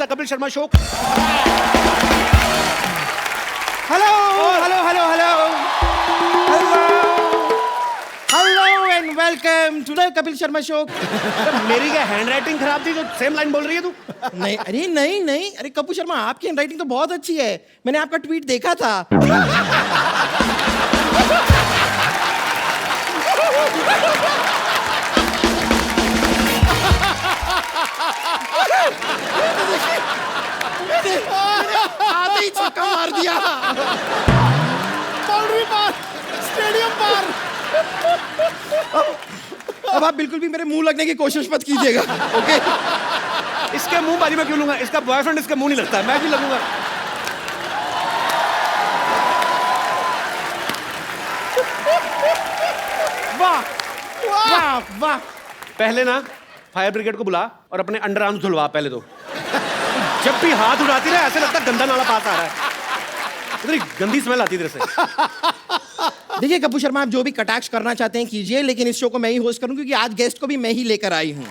Kapil Sharma show. Hello, hello, hello, hello. Hello and welcome to the Kapil Sharma Show. मेरी क्या hand writing खराब थी जो सेम लाइन बोल रही है तू? नहीं, अरे नहीं नहीं, अरे कपूर शर्मा आपकी हैंडराइटिंग तो बहुत अच्छी है. मैंने आपका ट्वीट देखा था. आते ही छक्का मार दिया. बाउंड्री पार, स्टेडियम पार. अब आप बिल्कुल भी मेरे मुंह लगने की कोशिश मत कीजिएगा, ओके? इसके मुंह बाजी में क्यों लूंगा? इसका बॉयफ्रेंड इसके मुंह नहीं लगता, मैं भी लगूंगा. वाह वाह वाह. पहले ना फायर ब्रिगेड को बुला और अपने अंडर आर्म्स धुलवा पहले तो. जब भी हाथ उठाती रहे ऐसे लगता है गंदा नाला पास आ रहा है. इतनी गंदी स्मेल आती है इधर से. देखिए कपूर शर्मा, आप जो भी कटाक्ष करना चाहते हैं कीजिए, लेकिन इस शो को मैं ही होस्ट करूं क्योंकि आज गेस्ट को भी मैं ही लेकर आई हूं.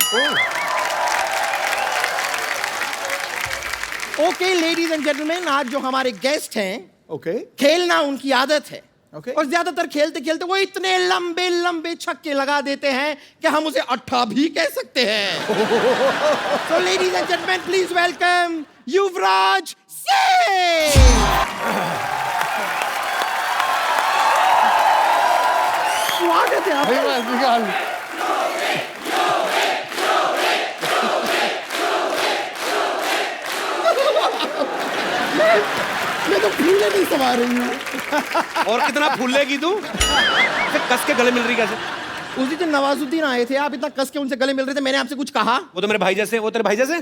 ओके लेडीज एंड जेंटलमैन, आज जो हमारे गेस्ट हैं, ओके खेलना उनकी आदत है. Okay. और ज्यादातर खेलते खेलते वो इतने लंबे लंबे छक्के लगा देते हैं कि हम उसे अट्ठा भी कह सकते हैं. तो ladies and gentleman, please welcome Yuvraj Singh. स्वागत है आपका. मैं तो फूले नहीं समा रही हूँ. और कितना फूल लेगी तू? फिर कस के गले मिल रही कैसे? उस दिन नवाजुद्दीन आए थे, आप इतना कस के उनसे गले मिल रहे थे, मैंने आपसे कुछ कहा? वो तो मेरे भाई जैसे. वो तेरे भाई जैसे?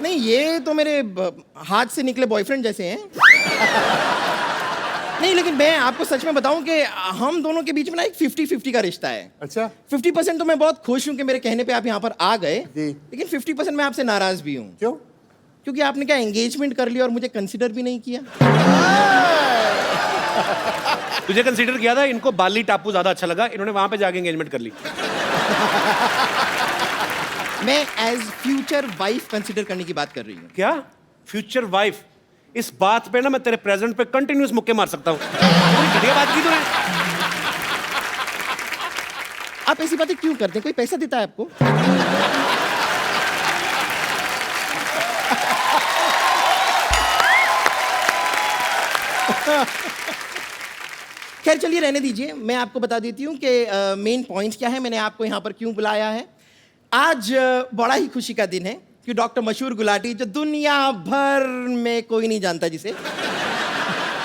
नहीं, ये तो मेरे हाथ से निकले बॉयफ्रेंड जैसे हैं. नहीं, लेकिन मैं आपको सच में बताऊं कि हम दोनों के बीच में ना एक 50-50 का रिश्ता है. अच्छा 50% तो मैं बहुत खुश हूं कि मेरे कहने पे आप यहाँ पर आ गए, जी. लेकिन 50% मैं आपसे नाराज भी हूं. क्यों? क्योंकि आपने क्या एंगेजमेंट कर लिया और मुझे कंसिडर भी नहीं किया. तुझे कंसीडर किया था. इनको बाली टापू ज्यादा अच्छा लगा, इन्होंने वहां पे जाके एंगेजमेंट कर ली. मैं एज फ्यूचर वाइफ कंसिडर करने की बात कर रही हूँ. क्या फ्यूचर वाइफ? इस बात पे ना मैं तेरे प्रेजेंट पे कंटिन्यूस मुक्के मार सकता हूँ. घटिया बात की तूने. आप ऐसी बातें क्यों करते हैं? कोई पैसा देता है आपको? खैर चलिए रहने दीजिए, मैं आपको बता देती हूँ कि मेन पॉइंट क्या है, मैंने आपको यहाँ पर क्यों बुलाया है. आज बड़ा ही खुशी का दिन है कि डॉक्टर मशहूर गुलाटी, जो दुनिया भर में कोई नहीं जानता जिसे,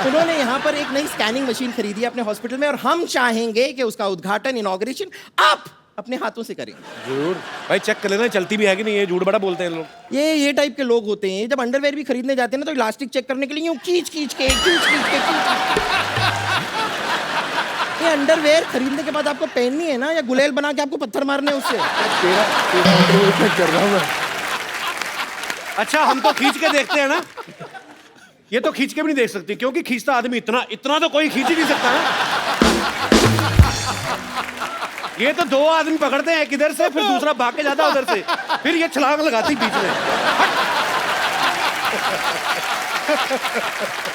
उन्होंने यहाँ पर एक नई स्कैनिंग मशीन खरीदी है अपने हॉस्पिटल में, और हम चाहेंगे कि उसका उद्घाटन, इनॉग्रेशन आप अपने हाथों से करें. झूठ भाई, चेक कर लेना चलती भी है कि नहीं. ये झूठ बड़ा बोलते हैं लोग. ये टाइप के लोग होते हैं, जब अंडरवेयर भी खरीदने जाते हैं ना तो इलास्टिक चेक करने के लिए यूं खींच खींच के ये अंडरवेयर खरीदने के बाद आपको पहननी है ना, या गुलेल बना के आपको पत्थर मारने हैं उससे. कर रहा हूँ मैं. अच्छा हम तो खींच के देखते हैं ना. ये तो खींच के भी नहीं देख सकती, क्योंकि खींचता आदमी इतना इतना तो कोई खींच ही नहीं सकता ना. ये तो दो आदमी पकड़ते हैं, एक इधर से फिर दूसरा भाग के जाता उधर से, फिर ये छलांग लगाती बीच में.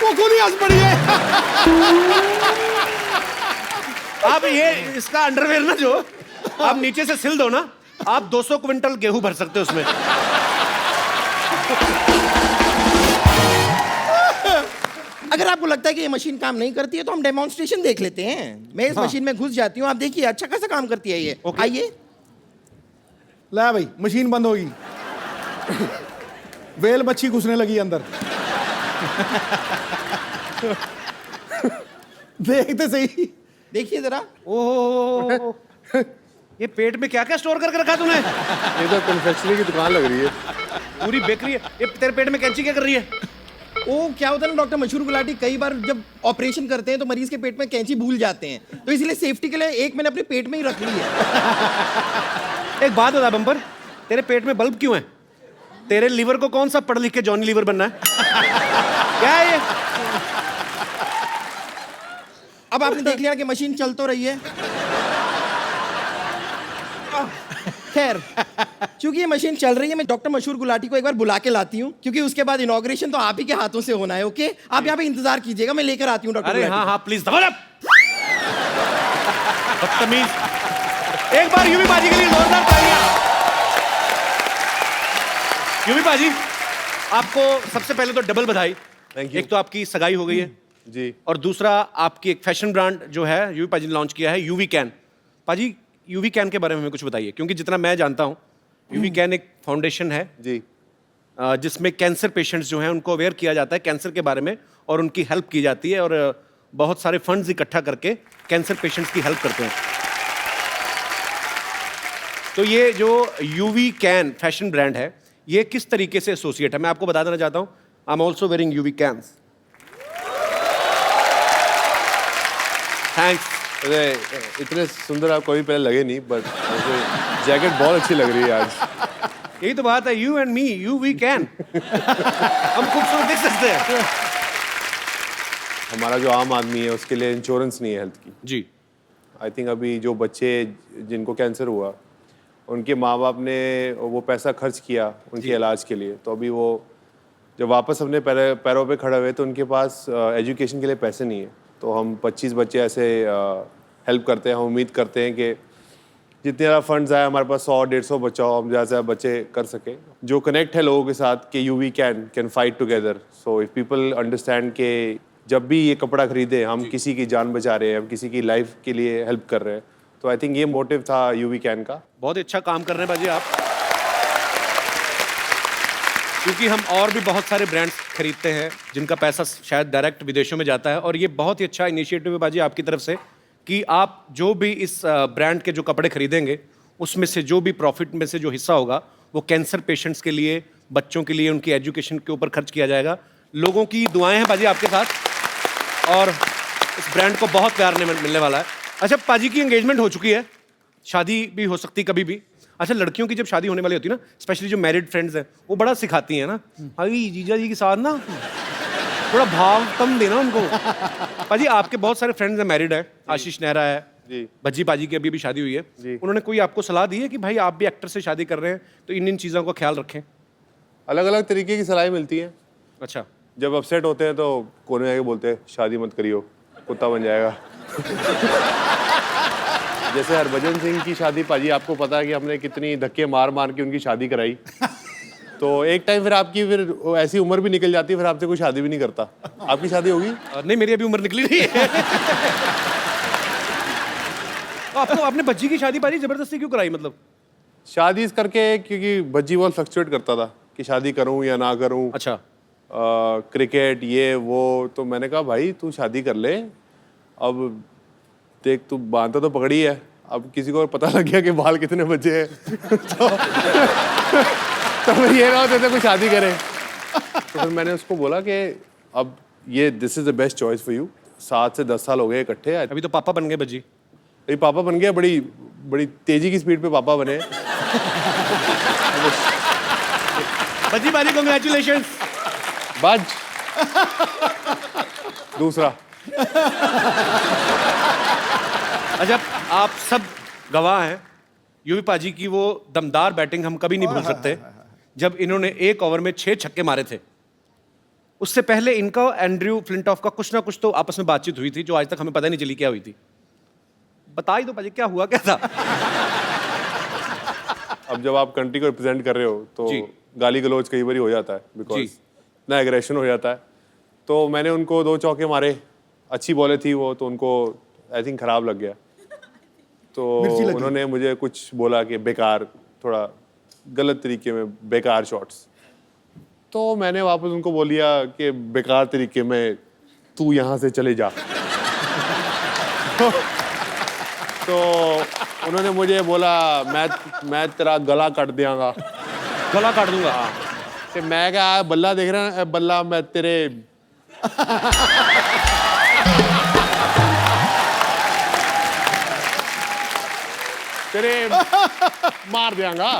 वो गोली हंस पड़ी है. अब ये इसका अंडरवेयर ना जो आप नीचे से सिल दो ना, आप 200 क्विंटल गेहूं भर सकते हो उसमें. अगर आपको लगता है कि ये मशीन काम नहीं करती है तो हम डेमोन्स्ट्रेशन देख लेते हैं. मैं इस मशीन में घुस जाती हूँ, आप देखिए अच्छा खासा काम करती है ये. Okay. आइए. ला भाई, मशीन बंद होगी. वेल मच्छी घुसने लगी अंदर. देखते सही. देखिए जरा. ओह ये पेट में क्या क्या स्टोर करके रखा तूने? ये तो कन्फेक्शनरी की दुकान लग रही है. पूरी बेकरी है. ये तेरे पेट में कैंची क्या कर रही है? वो क्या होता है ना डॉक्टर मशहूर गुलाटी, कई बार जब ऑपरेशन करते हैं तो मरीज के पेट में कैंची भूल जाते हैं, तो इसलिए सेफ्टी के लिए एक मैंने अपने पेट में ही रख ली है. एक बात बता बम्पर, तेरे पेट में बल्ब क्यों है? तेरे लीवर को कौन सा पढ़ लिख के जॉनी लीवर बनना है? क्या है ये? अब आपने देख लिया कि मशीन चल तो रही है. खैर, क्योंकि ये मशीन चल रही है, मैं डॉक्टर मशहूर गुलाटी को एक बार बुला के लाती हूँ, क्योंकि उसके बाद इनॉग्रेशन तो आप ही के हाथों से होना है। ओके, आप यहाँ पे इंतजार कीजिएगा, मैं लेकर आती हूँ डॉक्टर अरे गुलाटी हाँ हाँ प्लीज दबा दब। बदतमीज। एक बार यूवी पाजी के लिए जोरदार तालियां। यूवी पाजी, आपको सबसे पहले तो डबल बधाई। Thank you. एक तो आपकी सगाई हो गई है जी। और दूसरा आपकी एक फैशन ब्रांड जो है यूवी पाजी ने लॉन्च किया है, यूवी कैन। पाजी, यूवी कैन के बारे में हमें कुछ बताइए, क्योंकि जितना मैं जानता हूँ यूवी कैन एक फाउंडेशन है जी। जिसमें कैंसर पेशेंट्स जो हैं उनको अवेयर किया जाता है कैंसर के बारे में और उनकी हेल्प की जाती है, और बहुत सारे फंड्स इकट्ठा करके कैंसर पेशेंट्स की हेल्प करते हैं। तो ये जो यूवी कैन फैशन ब्रांड है, ये किस तरीके से एसोसिएट है, मैं आपको बता देना चाहता हूँ। I am also wearing UV cans. Thanks. अरे इतने सुंदर आप कभी पहले लगे नहीं, बट मुझे जैकेट बहुत अच्छी लग रही है आज। यही तो बात है, you and me, you we can. हम खूबसूरत दिख सकते हैं। हमारा जो आम आदमी है उसके लिए इंश्योरेंस नहीं है हेल्थ की। जी। आई थिंक अभी जो बच्चे जिनको कैंसर हुआ, उनके माँ बाप ने वो पैसा खर्च किया उनके इलाज के लिए, तो अभी वो जब वापस अपने पैरों पे खड़े हुए तो उनके पास एजुकेशन के लिए पैसे नहीं है। तो हम 25 बच्चे ऐसे हेल्प करते हैं। हम उम्मीद करते हैं कि जितने ज़्यादा फंड्स आए, हमारे पास 100-150 बच्चा हो, हम ज़्यादा से ज़्यादा बच्चे कर सकें। जो कनेक्ट है लोगों के साथ कि UV can fight together. So if people understand कि जब भी ये कपड़ा खरीदे हम किसी की जान बचा रहे हैं, हम किसी की लाइफ के लिए हेल्प कर रहे हैं। तो आई थिंक ये मोटिव था यूवी कैन का। बहुत ही अच्छा काम कर रहे हैं बाजी आप, क्योंकि हम और भी बहुत सारे ब्रांड्स खरीदते हैं जिनका पैसा शायद डायरेक्ट विदेशों में जाता है, और ये बहुत ही अच्छा इनिशिएटिव है बाजी आपकी तरफ से कि आप जो भी इस ब्रांड के जो कपड़े खरीदेंगे उसमें से जो भी प्रॉफिट में से जो हिस्सा होगा वो कैंसर पेशेंट्स के लिए, बच्चों के लिए, उनकी एजुकेशन के ऊपर खर्च किया जाएगा। लोगों की दुआएं हैं बाजी आपके साथ, और इस ब्रांड को बहुत प्यार मिलने वाला है। अच्छा, पाजी की एंगेजमेंट हो चुकी है, शादी भी हो सकती कभी भी। अच्छा, लड़कियों की जब शादी होने वाली होती है ना, स्पेशली जो मैरिड फ्रेंड्स हैं, वो बड़ा सिखाती हैं ना, अभी जीजा जी के साथ ना थोड़ा भाव कम देना उनको। पाजी, आपके बहुत सारे फ्रेंड्स हैं, मैरिड है, आशीष नेहरा है जी, भज्जी पाजी की अभी भी शादी हुई है। जी। उन्होंने कोई आपको सलाह दी है कि भाई आप भी एक्टर से शादी कर रहे हैं तो इन चीज़ों का ख्याल रखें? अलग अलग तरीके की सलाह मिलती है। अच्छा। जब अपसेट होते हैं तो कोने में आके बोलते हैं शादी मत करियो, कुत्ता बन जाएगा। जैसे हरभजन सिंह की शादी, पाजी आपको पता है कि हमने कितनी धक्के मार मार के उनकी शादी कराई। तो एक टाइम फिर आपकी फिर ऐसी उम्र भी निकल जाती है, फिर आपसे कोई शादी भी नहीं करता। आपकी शादी होगी? नहीं, मेरी अभी उम्र निकली नहीं है। तो आपको आपने भज्जी की शादी पाजी जबरदस्ती क्यों कराई, मतलब? शादी इस करके क्योंकि भज्जी बहुत फ्लक्चुएट करता था कि शादी करूं या ना करूं। अच्छा। क्रिकेट ये वो, तो मैंने कहा भाई तू शादी कर ले, अब देख तू बांधता तो पकड़ी है, अब किसी को पता लग गया कि बाल कितने बचे हैं तो फिर ये ना होते कोई शादी करे। तो फिर मैंने उसको बोला कि अब ये this is the best choice for you. 7 से 10 साल हो गए इकट्ठे। अभी तो पापा बन गए भज्जी। अभी पापा बन गया, बड़ी बड़ी तेजी की स्पीड पे पापा बने। भज्जी पाजी, कांग्रेचुलेशंस। बाज दूसरा। अच्छा, आप सब गवाह हैं, यूवी पाजी की वो दमदार बैटिंग हम कभी नहीं भूल सकते, जब इन्होंने एक ओवर में 6 छक्के मारे थे। उससे पहले इनका एंड्रयू फ्लिंटॉफ का कुछ ना कुछ तो आपस में बातचीत हुई थी जो आज तक हमें पता नहीं चली क्या हुई थी। बता ही दो पाजी, क्या हुआ, क्या था? अब जब आप कंट्री को रिप्रेजेंट कर रहे हो तो जी। गाली गलौज कई बार हो जाता है, बिकॉज जी। इतना एग्रेशन हो जाता है। तो मैंने उनको 2 चौके मारे, अच्छी बॉलें थी वो, तो उनको आई थिंक खराब लग गया। तो मिर्ची लगी। उन्होंने मुझे कुछ बोला कि बेकार, थोड़ा गलत तरीके में बेकार शॉट्स। तो मैंने वापस उनको बोल दिया कि बेकार तरीके में तू यहाँ से चले जा। तो उन्होंने मुझे बोला मैं तेरा गला काट दियांगा। गला काट दूंगा। कि मैं क्या बल्ला देख रहा है, बल्ला मैं तेरे तेरे मार दियांगा।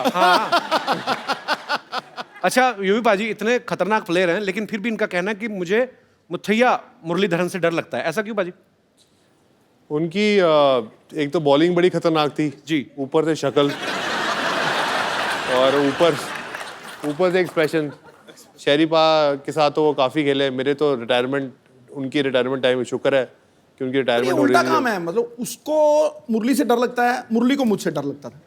अच्छा, यूवी पाजी इतने खतरनाक प्लेयर हैं, लेकिन फिर भी इनका कहना है कि मुझे मुथैया मुरलीधरन से डर लगता है। ऐसा क्यों पाजी? उनकी एक तो बॉलिंग बड़ी खतरनाक थी जी। ऊपर से शक्ल और ऊपर से एक्सप्रेशन। शरीफा के साथ तो वो काफ़ी खेले, मेरे तो उनकी रिटायरमेंट टाइम शुक्र है कि उनकी ये रिटायरमेंट हो उल्टा रही काम है, मतलब उसको मुरली से डर लगता है, मुरली को मुझसे डर लगता था।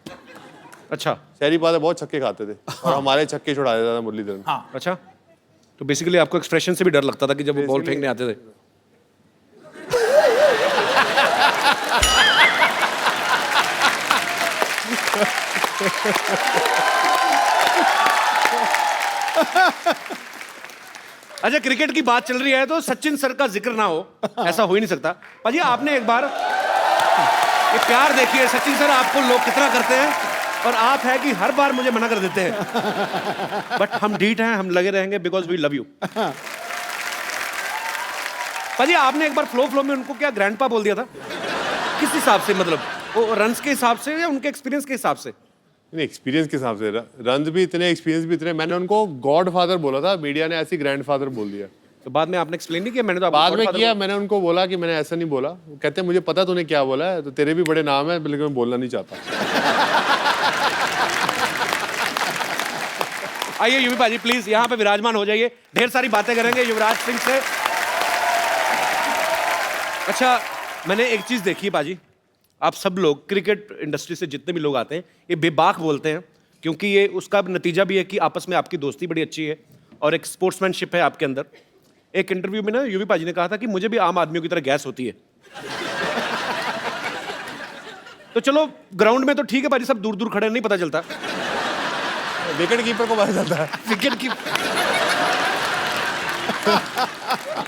अच्छा शरीफा तो बहुत छक्के खाते थे और हमारे छक्के छुड़ा देता था मुरलीधरन। हाँ अच्छा, तो बेसिकली आपको एक्सप्रेशन से भी डर लगता था कि जब वो बॉल Basically- फेंकने आते थे। अच्छा, क्रिकेट की बात चल रही है तो सचिन सर का जिक्र ना हो, ऐसा हो ही नहीं सकता। पाजी आपने एक बार ये प्यार देखिए, सचिन सर आपको लोग कितना करते हैं और आप है कि हर बार मुझे मना कर देते हैं, बट हम ढीठ हैं, हम लगे रहेंगे बिकॉज वी लव यू। पाजी आपने एक बार फ्लो में उनको क्या ग्रैंडपा बोल दिया था, किस हिसाब से, मतलब वो रन्स के हिसाब से या उनके एक्सपीरियंस के हिसाब से? एक्सपीरियंस के हिसाब से रन भी इतने, एक्सपीरियंस भी इतने। मैंने उनको गॉड फादर बोला था, मीडिया ने ऐसी ग्रैंड फादर बोल दिया। तो बाद में आपने एक्सप्लेन नहीं किया? मैंने तो आपको बाद में godfather किया, मैंने उनको बोला कि मैंने ऐसा नहीं बोला। वो कहते हैं मुझे पता तूने क्या बोला है, तो तेरे भी बड़े नाम है, लेकिन मैं बोलना नहीं चाहता। आइए युवी पाजी प्लीज यहाँ पे विराजमान हो जाइए, ढेर सारी बातें करेंगे युवराज सिंह से। अच्छा, मैंने एक चीज देखी है पाजी, आप सब लोग क्रिकेट इंडस्ट्री से जितने भी लोग आते हैं ये बेबाक बोलते हैं, क्योंकि ये उसका नतीजा भी है कि आपस में आपकी दोस्ती बड़ी अच्छी है और एक स्पोर्ट्समैनशिप है आपके अंदर। एक इंटरव्यू में ना युवी पाजी ने कहा था कि मुझे भी आम आदमियों की तरह गैस होती है। तो चलो ग्राउंड में तो ठीक है पाजी, सब दूर दूर खड़े नहीं पता चलता, विकेट कीपर को पता चलता है। विकेट की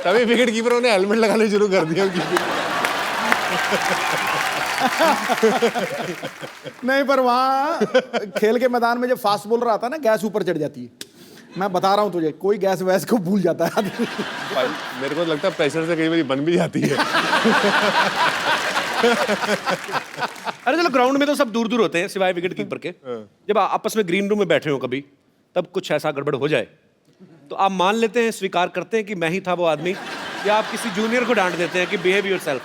तभी विकेट कीपरों ने हेलमेट लगाने शुरू कर दिया। नहीं, पर वहाँ खेल के मैदान में जब फास्ट बॉलर आता है ना, गैस ऊपर चढ़ जाती है। मैं बता रहा हूँ तुझे, कोई गैस वैस को भूल जाता है आदमी। मेरे को लगता है प्रेशर से कई बार बन भी जाती है। अरे चलो ग्राउंड में तो सब दूर दूर होते हैं सिवाय विकेट कीपर के। जब आपस में ग्रीन रूम में बैठे हो कभी, तब कुछ ऐसा गड़बड़ हो जाए तो आप मान लेते हैं, स्वीकार करते हैं कि मैं ही था वो आदमी, या आप किसी जूनियर को डांट देते हैं कि बिहेव योरसेल्फ?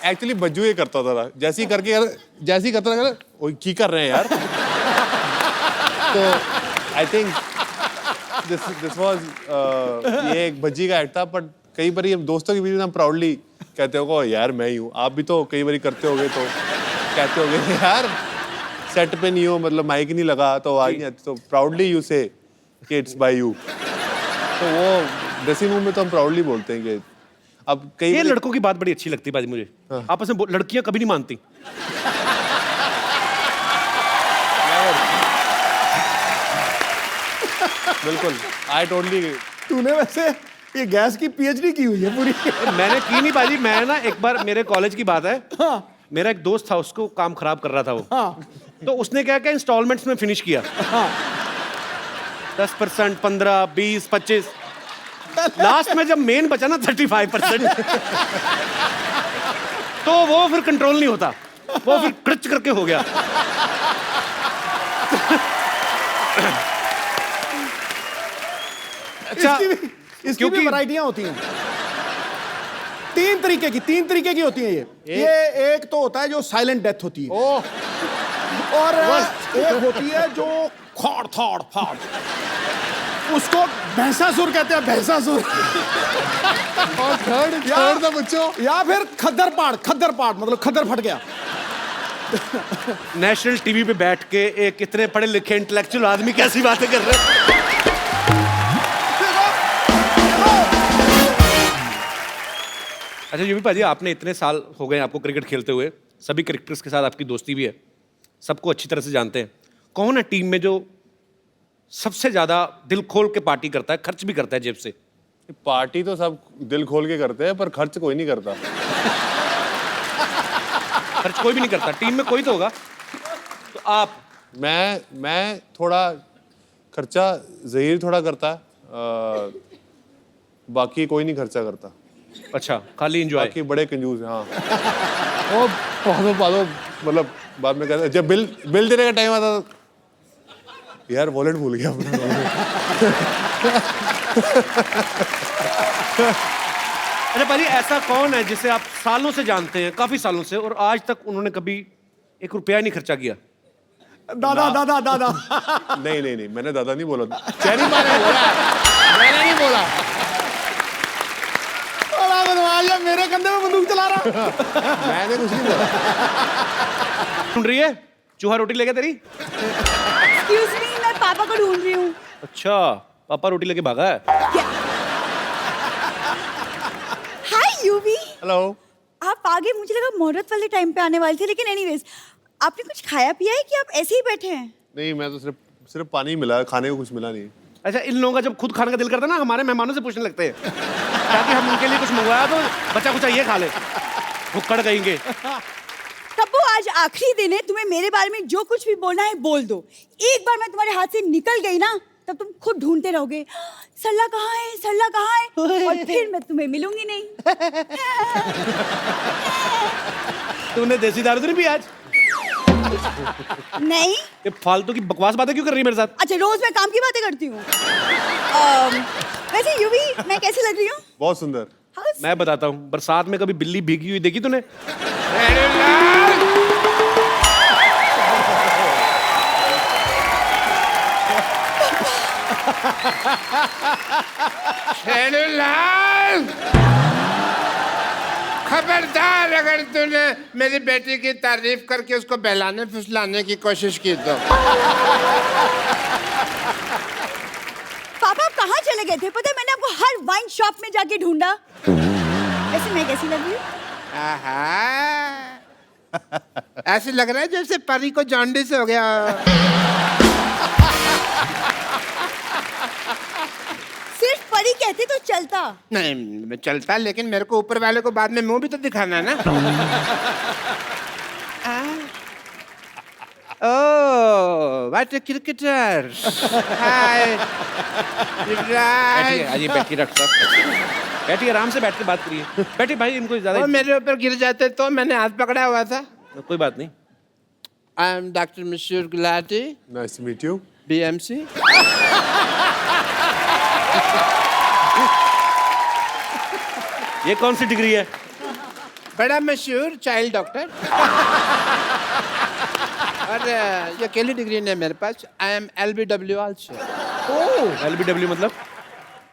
एक्चुअली बज्जू ये करता था, जैसे ही करता था, वो की कर रहे हैं यार। तो आई थिंक दिस वाज ये एक भज्जी का एक्ट था, बट कई बार हम दोस्तों के बीच में हम प्राउडली कहते हो यार मैं ही हूँ। आप भी तो कई बार करते होगे, तो कहते होगे यार सेट पे नहीं हो, मतलब माइक नहीं लगा तो आवाज नहीं आती, तो प्राउडली यू से कि इट्स बाय यू। तो वो ड्रेसिंग रूम में तो हम प्राउडली बोलते हैं कि अब कई ये बारी- लड़कों की बात बड़ी अच्छी लगती है बाजी मुझे, आपस में लड़कियां कभी नहीं मानती। बिल्कुल, आई टोटली। तूने वैसे ये गैस की पीएचडी की हुई है पूरी। मैंने की नहीं बाजी, मैं ना एक बार, मेरे कॉलेज की बात है, हाँ मेरा एक दोस्त था, उसको काम खराब कर रहा था वो, हाँ तो उसने क्या क्या इंस्टॉलमेंट्स में फिनिश किया। हाँ 10%, 15, 20, 25, लास्ट में जब मेन बचा ना 35%, तो वो फिर कंट्रोल नहीं होता, वो फिर क्रच करके हो गया। अच्छा, इसकी भी क्योंकि- वैरायटियां होती हैं। तीन तरीके की होती हैं ये एक तो होता है जो साइलेंट डेथ होती है, और एक होती है जो खाड़ थाड़ फाड़, उसको भैंसासुर कहते हैं, भैंसासुर। और थर्ड था बच्चों, या फिर खद्दर पाड़ मतलब खद्दर फट गया। नेशनल टीवी पे बैठ के एक इतने पढ़े लिखे इंटेलेक्चुअल आदमी कैसी बातें कर रहे हैं। अच्छा यूवी पाजी, आपने इतने साल हो गए आपको क्रिकेट खेलते हुए, सभी क्रिकेटर्स के साथ आपकी दोस्ती भी है, सबको अच्छी तरह से जानते हैं, कौन है टीम में जो सबसे ज्यादा दिल खोल के पार्टी करता है, खर्च भी करता है जेब से? पार्टी तो सब दिल खोल के करते हैं, पर खर्च कोई नहीं करता। खर्च कोई भी नहीं करता, टीम में कोई तो होगा। तो आप? मैं थोड़ा खर्चा ज़हीर थोड़ा करता है, बाकी कोई नहीं खर्चा करता। अच्छा, खाली एंजॉय? बाकी बड़े कंजूस हैं। हाँ, वो बहुत मतलब बाद में कहते हैं, जब बिल देने का टाइम आता था, यार वॉलेट भूल गया अपना। अच्छा पाजी, ऐसा कौन है जिसे आप सालों से जानते हैं, काफी सालों से, और आज तक उन्होंने कभी 1 रुपया नहीं खर्चा किया? दादा दादा दादा। नहीं नहीं नहीं, मैंने दादा नहीं बोला। चेरी मारे बोला, मैंने नहीं बोला। बड़ा बदमाश है, मेरे कंधे में बंदूक चला रहा। मैंने कुछ नहीं बोला। ढूंढ रही है चूहा रोटी लेके तेरी? एक्सक्यूज मी, मैं पापा को ढूंढ रही हूँ। अच्छा, पापा रोटी लेके भागा है। हाय यूवी, हेलो। आप आगे, मुझे लगा मुहूर्त वाले टाइम पे आने वाले थे, लेकिन एनीवेज आपने कुछ खाया पिया है कि आप ऐसे ही बैठे हैं? नहीं, मैं तो सिर्फ पानी मिला, खाने को कुछ मिला नहीं। अच्छा, इन लोगों का जब खुद खाने का दिल करता है ना, हमारे मेहमानों से पूछने लगते हैं ताकि हम उनके लिए कुछ मंगवाया तो बच्चा कुछ ये खा ले, भुक्कड़ कहेंगे। तब्बू, आज आखिरी दिन है, तुम्हें मेरे बारे में जो कुछ भी बोलना है बोल दो। एक बार मैं तुम्हारे हाथ से निकल गई ना, तब तुम खुद ढूंढते रहोगे सरला कहाँ है, सरला कहाँ है, और फिर मैं तुम्हें मिलूंगी नहीं। तूने देसी दारू तो नहीं पी आज? नहीं। ये फालतू की बकवास बातें क्यों कर रही है मेरे साथ? अच्छा, रोज मैं काम की बातें करती हूँ। वैसे यूवी, मैं कैसी लग रही हूँ? बहुत सुंदर। मैं बताता हूँ, बरसात में कभी बिल्ली भीगी हुई देखी तूने? खबरदार, अगर तूने मेरी बेटी की तारीफ करके उसको बहलाने फुसलाने की कोशिश की तो। पापा, आप कहाँ चले गए थे? पता है, मैंने आपको हर वाइन शॉप में जाके ढूंढा। वैसे मैं कैसी लग रही हूँ? आहा, ऐसे लग रहा है जैसे परी को जॉन्डिस हो गया। सिर्फ परी कहते तो चलता। नहीं, मैं चलता, लेकिन मेरे को ऊपर वाले को बाद में मुंह भी तो दिखाना है ना। ओह, व्हाट अ क्रिकेटर। हाय। बैठिए, आइए बैठिए डॉक्टर साहब, बैठिए, आराम से बैठ के बात करिए। बैठिए भाई, इनको ज्यादा वो मेरे ऊपर गिर जाते तो मैंने हाथ पकड़ा हुआ था। कोई बात नहीं। आई am doctor Mashoor Gulati, nice to meet you. BMC। ये कौन सी डिग्री है? बड़ा मशहूर चाइल्ड डॉक्टर। और ये अकेली डिग्री नहीं है मेरे पास। I am LBW also. LBW मतलब?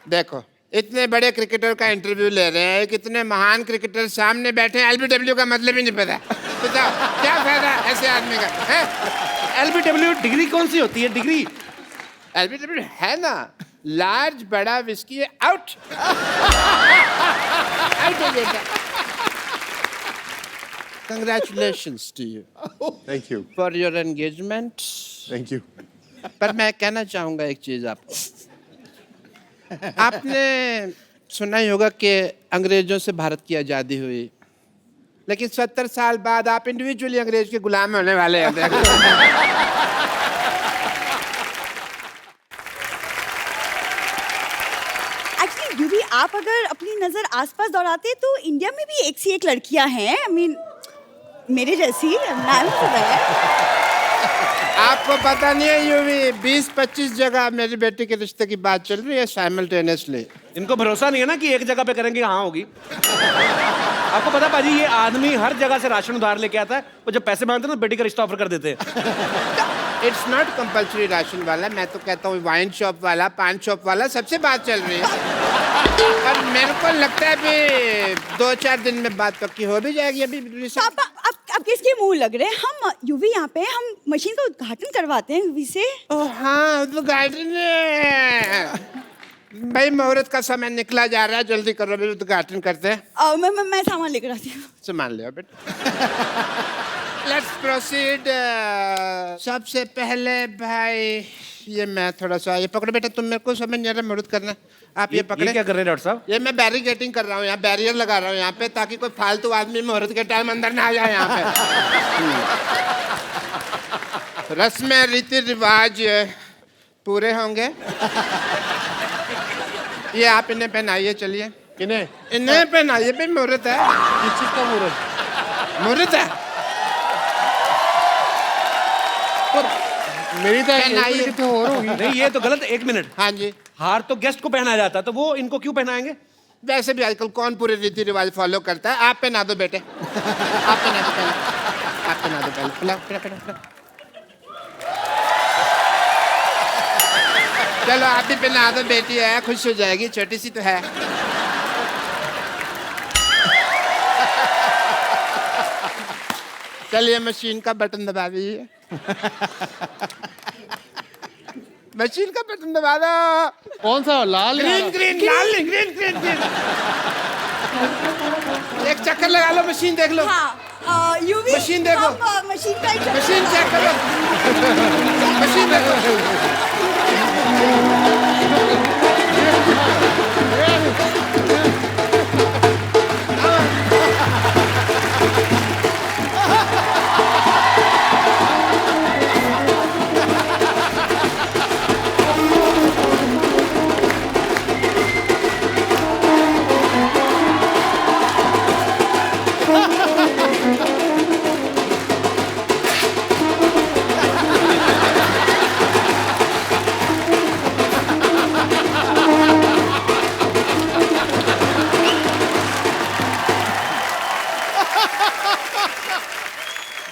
देखो, इतने बड़े क्रिकेटर का इंटरव्यू ले रहे हैं, कितने महान क्रिकेटर सामने बैठे हैं, LBW का मतलब ही नहीं पता। बताओ क्या फायदा ऐसे आदमी का है? LBW डिग्री कौन सी होती है? डिग्री LBW है ना, लार्ज बड़ा whisky out. Congratulations to you thank you. for your engagement। Thank you. पर मैं कहना चाहूंगा एक चीज आपको। आपने सुना ही होगा कि अंग्रेजों से भारत की आज़ादी हुई, लेकिन 70 साल बाद आप इंडिविजुअली अंग्रेज के गुलाम होने वाले हैं। एक्चुअली यूवी, आप अगर अपनी नजर आसपास दौड़ाते तो इंडिया में भी एक सी एक लड़कियां हैं। आई मीन, मेरे जैसी। नाम आपको पता नहीं है यूवी, 20-25 जगह मेरी बेटी के रिश्ते की बात चल रही है साइमल्टेनियसली। इनको भरोसा नहीं है ना कि एक जगह पे करेंगे हाँ होगी। आपको पता पाजी, ये आदमी हर जगह से राशन उधार लेके आता है, वो जब पैसे मांगते हैं ना बेटी का रिश्ता ऑफर कर देते हैं। इट्स नॉट कंपल्सरी राशन वाला, मैं तो कहता हूँ वाइन शॉप वाला, पान शॉप वाला, सबसे बात चल रही है। और मेरे को लगता है अभी 2-4 दिन में बात पक्की हो भी जाएगी। अभी पापा, आप किसके मुंह लग रहे हैं? हम यूवी यहाँ पे हम मशीन का उद्घाटन करवाते हैं यूवी से। ओह हाँ, उद्घाटन है भाई, मुहूर्त का समय निकला जा रहा है, जल्दी करो, अभी उद्घाटन करते हैं। मैं सामान लेकर आती हूँ। सामान ले बेटा। Let's proceed. सबसे पहले भाई, ये मैं थोड़ा सा, ये पकड़ो बेटा, तुम मेरे को समझ नहीं आ रहा मुहूर्त करना। आप ये पकड़े। क्या कर रहे हैं डॉक्टर साहब? ये मैं बैरिकेटिंग कर रहा हूँ, यहाँ बैरियर लगा रहा हूँ यहाँ पे, ताकि कोई फालतू आदमी मुहूर्त के टाइम अंदर ना आ जाए यहाँ पे। रस्में रीति रिवाज पूरे होंगे। ये आप इन्हें पहनाइए, चलिए। इन्हें पहनाइए भाई, मुहूर्त है। किस चीज का मुहूर्त? मुहूर्त है। मेरी तो पहनाइए। नहीं, ये तो गलत। 1 मिनट। हाँ जी। हार तो गेस्ट को पहनाया जाता है, तो वो इनको क्यों पहनाएंगे? वैसे भी आजकल कौन पूरे रीति रिवाज फॉलो करता है। आप पहना दो बेटे, आप पहना दो पहले, आप पहना दो पहले, पिलाओ, पिलाओ, पिलाओ, पिलाओ। चलो आप भी पहना दो, बेटी है, खुश हो जाएगी, छोटी सी तो है। चलिए मशीन का बटन दबा दीजिए। मशीन का बटन दबा दो। कौन सा लाल या ग्रीन ग्रीन लाल नहीं, ग्रीन ग्रीन ग्रीन। एक चक्कर लगा लो, मशीन देख लो। हाँ यूवी मशीन देखो। मशीन का ही चक्कर मशीन चेक करो, मशीन देखो।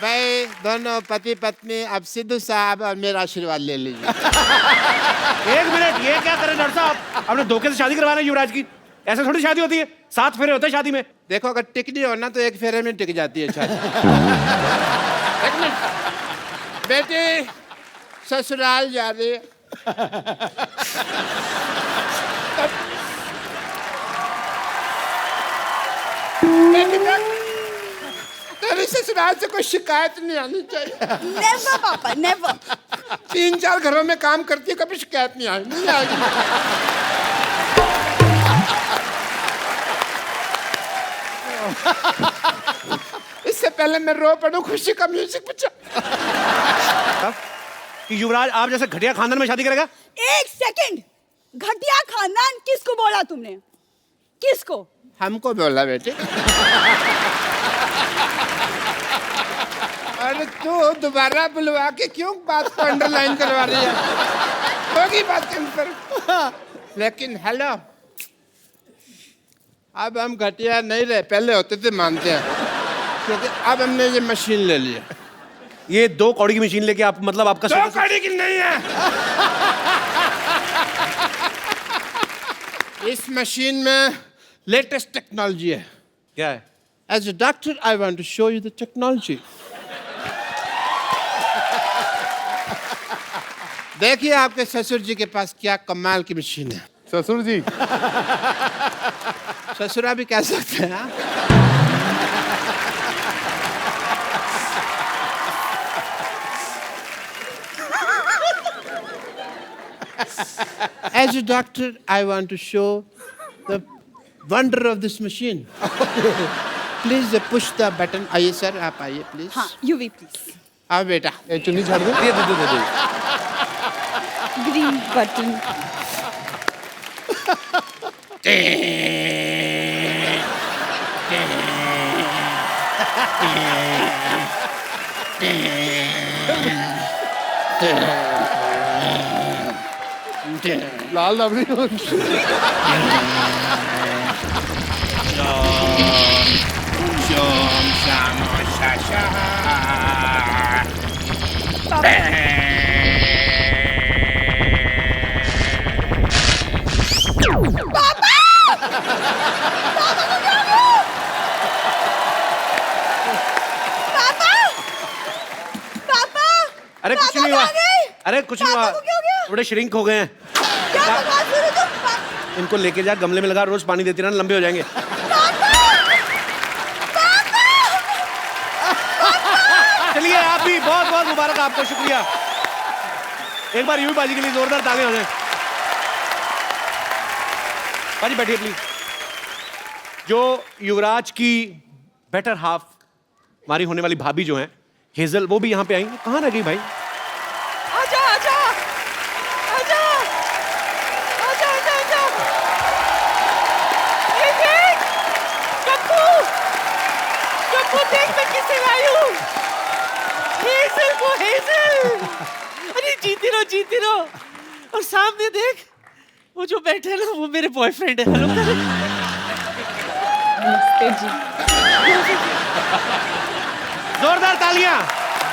भाई दोनों पति पत्नी अब सिद्धू साहब और मेरा आशीर्वाद ले लीजिए। एक मिनट, ये क्या करें डॉक्टर साहब? आपने धोखे से शादी करवाना है युवराज की? ऐसे थोड़ी शादी होती है, 7 फेरे होते हैं शादी में। देखो अगर टिकनी हो ना तो एक फेरे में टिक जाती है शादी। एक मिनट, बेटी ससुराल जा रही है। बेटी देख, तेरी ससुराल से कोई शिकायत नहीं आनी चाहिए। नेवर पापा नेवर। 3-4 घरों में काम करती है, कभी शिकायत नहीं आई, नहीं आएगी। इससे पहले मैं रो पड़ूं, खुशी का म्यूजिक बजा। कि युवराज आप जैसे घटिया खानदान में शादी करेगा? एक सेकंड, घटिया खानदान किसको बोला तुमने? किसको? हमको बोला बेटे। अरे तू दोबारा बुलवा के क्यों बात को अंडरलाइन करवा रही है? होगी बात के अंदर। लेकिन हेलो, अब हम घटिया नहीं रहे, पहले होते थे मानते हैं, क्योंकि अब हमने ये मशीन ले लिया। ये 2 कौड़ी की मशीन लेके आप, मतलब आपका 2 कौड़ी की नहीं है। इस मशीन में लेटेस्ट टेक्नोलॉजी है। क्या है? As a doctor, I want to show you the technology. देखिए आपके ससुर जी के पास क्या कमाल की मशीन है। ससुर जी, ससुरा भी कह सकते हैं। As a doctor, I want to show the wonder of this machine. Please push the button. आइए सर, आप आइए प्लीज। हाँ यूवी प्लीज। आओ बेटा। ये चुन्नी छाड़ दो। दे। Green button. लाल रबड़ी। पापा अरे कुछ नहीं हुआ, अरे कुछ नहीं हुआ, पापा को क्या हो गया? थोड़े श्रिंक हो गए हैं। क्या बकवास कर रहे हो तुम? इनको लेके जा, गमले में लगा, रोज पानी देती रहना, लंबे हो जाएंगे। चलिए आप भी बहुत बहुत मुबारक आपको, शुक्रिया। एक बार यूवी बाजी के लिए जोरदार तालियां हो जाए। बाजी बैठिए प्लीज। जो युवराज की बेटर हाफ, हमारी होने वाली भाभी जो हैं हेजल, वो भी यहाँ पे आई। कहाँ रह गई भाई? आजा आजा आजा आजा आजा आजा। ये देख कप्पू, कप्पू देख मैं किसे लाई हूँ। हेजल को, हेजल। अरे जीती रहो। और सामने देख, वो जो बैठे ना वो मेरे बॉयफ्रेंड है। हेलो नमस्ते जी। जोरदार तालियां।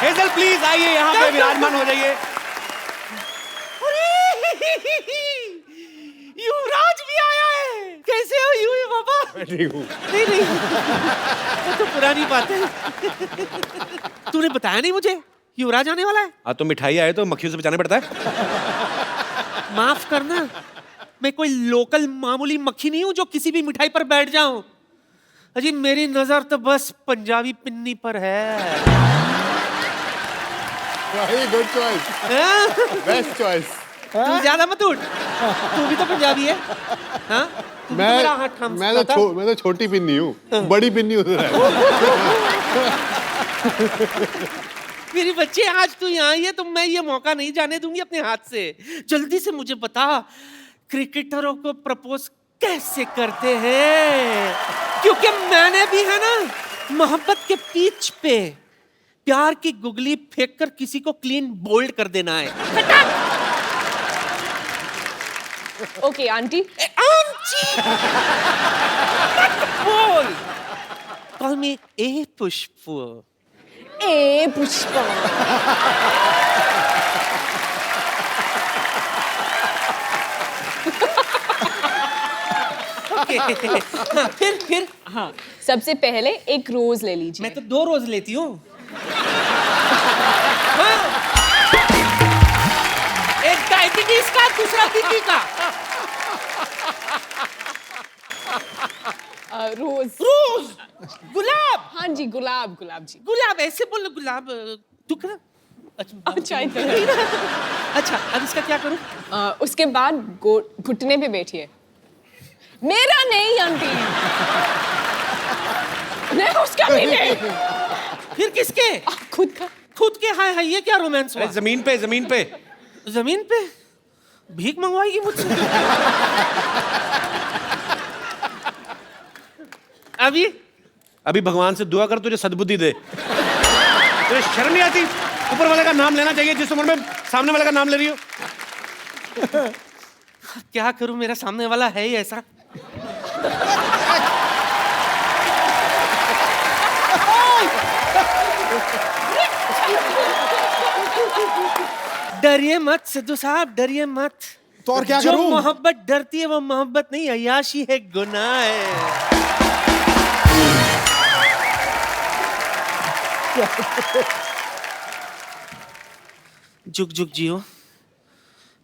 हेजल प्लीज आइए यहाँ पे विराजमान हो जाइए। युवराज भी आया है। कैसे हो युवी बाबा? ठीक हूँ। नहीं नहीं, वो तो पुरानी बात है। तूने बताया नहीं मुझे युवराज आने वाला है। हाँ तो मिठाई आए तो मक्खियों से बचाना पड़ता है। माफ करना, मैं कोई लोकल मामूली मक्खी नहीं हूं जो किसी भी मिठाई पर बैठ जाऊं। अजी मेरी नजर तो बस पंजाबी पिन्नी पर है। Good choice, best choice. तू ज्यादा मत उठ, तू भी तो पंजाबी है। हाँ? तू भी तो मेरा हाथ थाम सकता था। मैं तो छोटी पिन्नी हूँ, बड़ी पिन्नी उधर है। मेरी बच्चे आज तू यहाँ आई है तो मैं ये मौका नहीं जाने दूंगी अपने हाथ से। जल्दी से मुझे बता, क्रिकेटरों को प्रपोज कैसे करते हैं? क्योंकि मैंने भी है ना मोहब्बत के पिच पे प्यार की गुगली फेंक कर किसी को क्लीन बोल्ड कर देना है। Okay aunty. आंटी मत बोल, कॉल मी ए पुष्प। ए पुष्पा। हाँ, फिर हाँ, सबसे पहले एक रोज ले लीजिए। मैं तो 2 रोज लेती हूँ। एक डायबिटीज का, दूसरा बीपी का। रोज। रोज, गुलाब। हाँ जी, गुलाब गुलाब जी। गुलाब ऐसे बोलो, गुलाब। तू कर। अच्छा इधर। अच्छा, अब इसका क्या करूं? उसके बाद घुटने पे बैठिए। मेरा नहीं आंटी। नहीं, उसका भी नहीं। फिर किसके? खुद का। खुद के। हाय हाय, ये क्या रोमांस हुआ? अरे जमीन पे, जमीन पे। जमीन पे भीख मंगवाएगी मुझसे? अभी भगवान से दुआ कर तुझे सद्बुद्धि दे। तुझे शर्म नहीं आती? ऊपर वाले का नाम लेना चाहिए जिस उम्र में सामने वाले का नाम ले रही हो। क्या करूं, मेरा सामने वाला है ही ऐसा। डरिए मत सिद्धू साहब, डरिए मत। तो और क्या जो करूं? मोहब्बत डरती है वो मोहब्बत नहीं, अय्याशी है, गुनाह है। जुग जुग जियो।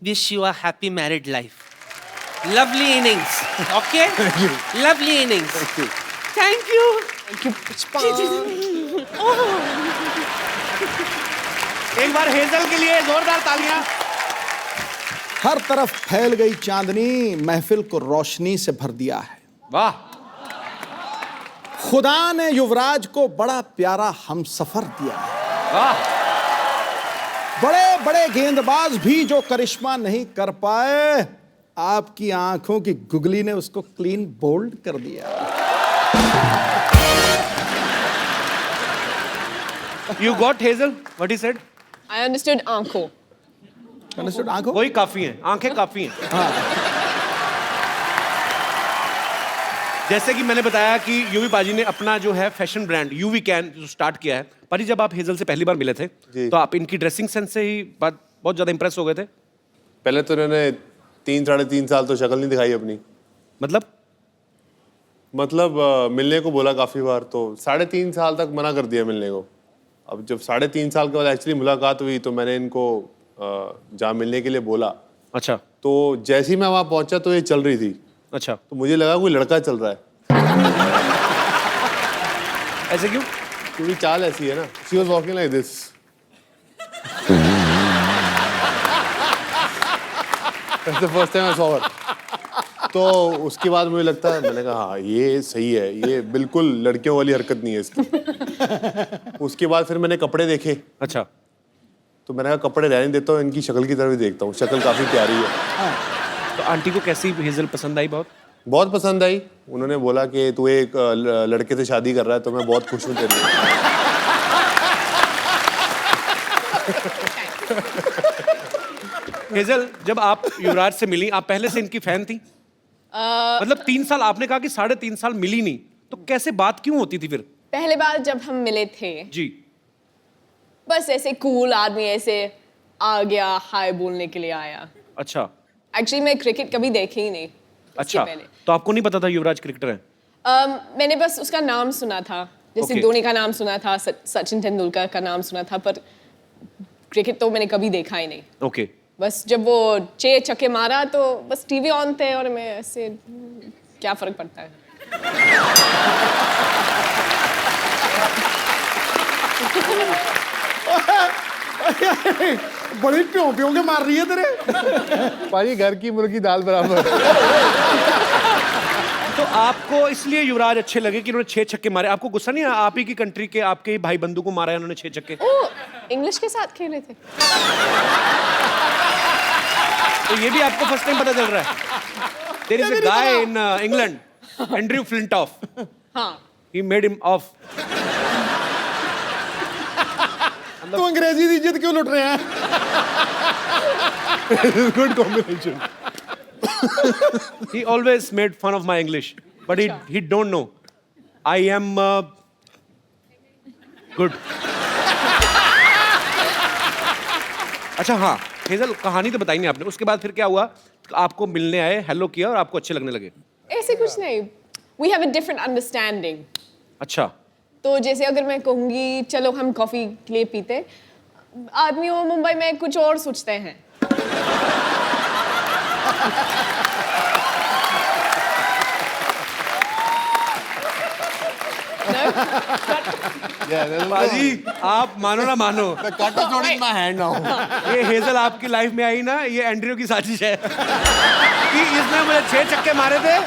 Wish you a happy married life. Lovely innings. Okay, lovely innings. Thank you. एक बार हेजल के लिए जोरदार तालियां। हर तरफ फैल गई चांदनी, महफिल को रोशनी से भर दिया है। वाह। खुदा ने युवराज को बड़ा प्यारा हमसफर दिया है। वाह। बड़े बड़े गेंदबाज भी जो करिश्मा नहीं कर पाए, आपकी आंखों की गुगली ने उसको क्लीन बोल्ड कर दिया। You got Hazel? What he said? I understood आंखों। Understood? आंखों? वही काफी हैं, आंखें काफी हैं। जैसे कि मैंने बताया कि यूवी पाजी ने अपना जो है फैशन ब्रांड यूवी कैन जो स्टार्ट किया है। पाजी, जब आप हेजल से पहली बार मिले थे तो आप इनकी ड्रेसिंग सेंस से ही बहुत ज्यादा इंप्रेस हो गए थे। पहले तो इन्होंने 3-3.5 साल तो शक्ल नहीं दिखाई अपनी। मतलब मिलने को बोला काफी बार, तो 3.5 साल तक मना कर दिया मिलने को। अब जब 3.5 साल के बाद एक्चुअली मुलाकात हुई तो मैंने इनको जहाँ मिलने के लिए बोला। अच्छा। तो जैसे ही मैं वहाँ पहुंचा तो ये चल रही थी। अच्छा। तो मुझे लगा कोई लड़का चल रहा है। ऐसे क्यों? क्योंकि चाल ऐसी है ना। She was walking like this. That's the first time I saw her. तो उसके बाद मुझे लगता है, मैंने कहा हाँ ये सही है, ये बिल्कुल लड़कियों वाली हरकत नहीं है इसकी। उसके बाद फिर मैंने कपड़े देखे। अच्छा। तो मैंने कहा कपड़े रहने देता हूँ, इनकी शक्ल की तरफ ही देखता हूँ। शक्ल काफी प्यारी है। तो आंटी को कैसी हेजल पसंद आई? बहुत पसंद आई। उन्होंने बोला कि तू एक लड़के से शादी कर रहा है तो मैं बहुत खुश हूँ तेरे लिए। हेजल, जब आप युवराज से मिली, आप पहले से इनकी फैन थी? मतलब 3 साल, आपने कहा कि 3.5 साल मिली नहीं, तो कैसे बात क्यों होती थी फिर? पहले बार जब हम मिले थे, जी। बस ऐसे कूल आदमी ऐसे आ गया, हाय बोलने के लिए आया। अच्छा एक्चुअली मैं क्रिकेट कभी देखी ही नहीं। इसके अच्छा, पहले तो आपको नहीं पता था युवराज क्रिकेटर हैं? मैंने बस उसका नाम सुना था, जैसे Okay. धोनी का नाम सुना था, सचिन तेंदुलकर का नाम सुना था, पर क्रिकेट तो मैंने कभी देखा ही नहीं। ओके। बस जब वो 6 छक्के मारा तो बस टीवी ऑन थे और मैं ऐसे क्या फर्क पड़ता है। बड़ी प्यों प्यों के मार रही है तेरे। पाजी घर की मुर्गी दाल बराबर। तो आपको इसलिए युवराज अच्छे लगे कि उन्होंने 6 छक्के मारे? आपको गुस्सा नहीं आया? आप ही की कंट्री के आपके ही भाई बंधु को मारा है उन्होंने 6 छक्के। ओ, इंग्लिश के साथ खेले थे। तो ये भी आपको फर्स्ट टाइम पता चल रहा है? There is a guy in England, Andrew Flintoff. हाँ, ही मेड हिम ऑफ। तो अंग्रेजी की इज्जत क्यों लुट रहे हैं? Good combination. He always made fun of my English, but he don't know. I am good. अच्छा हाँ, हेजल कहानी तो बताई नहीं आपने। उसके बाद फिर क्या हुआ? आपको मिलने आए, हेलो किया और आपको अच्छे लगने लगे? ऐसे कुछ नहीं। We have a different understanding. अच्छा। तो जैसे अगर मैं कहूँगी चलो हम कॉफी के लिए पीते, आदमी वो मुंबई में कुछ और सोचते हैं। बाजी आप मानो ना मानो, Cut is not in my hand now. ये हेजल आपकी लाइफ में आई ना, ये एंड्रयू की साजिश है कि इसने मुझे 6 छक्के मारे थे,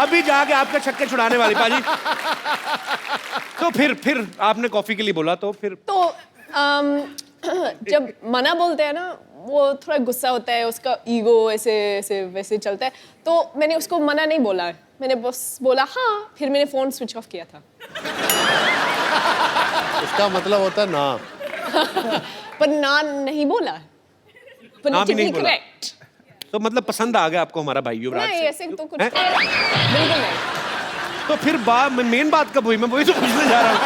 अभी जाके आपके छक्के छुड़ाने वाली। बाजी तो फिर आपने कॉफी के लिए बोला, तो फिर तो जब मना बोलते हैं ना, वो थोड़ा गुस्सा होता है, उसका ईगो ऐसे ऐसे वैसे चलता है, तो मैंने उसको मना नहीं बोला, मैंने बस बोला हाँ, फिर मैंने फोन स्विच ऑफ किया था। इसका मतलब होता है ना। पर ना नहीं बोला, ना भी नहीं बोला। करेक्ट। तो मतलब पसंद आ गया आपको हमारा भाई युवराज नहीं से? ऐसे तो कुछ हैं? बिल्कुल नहीं। तो फिर मेन बात कब हुई? मैं वही तो पूछने जा रहा हूँ।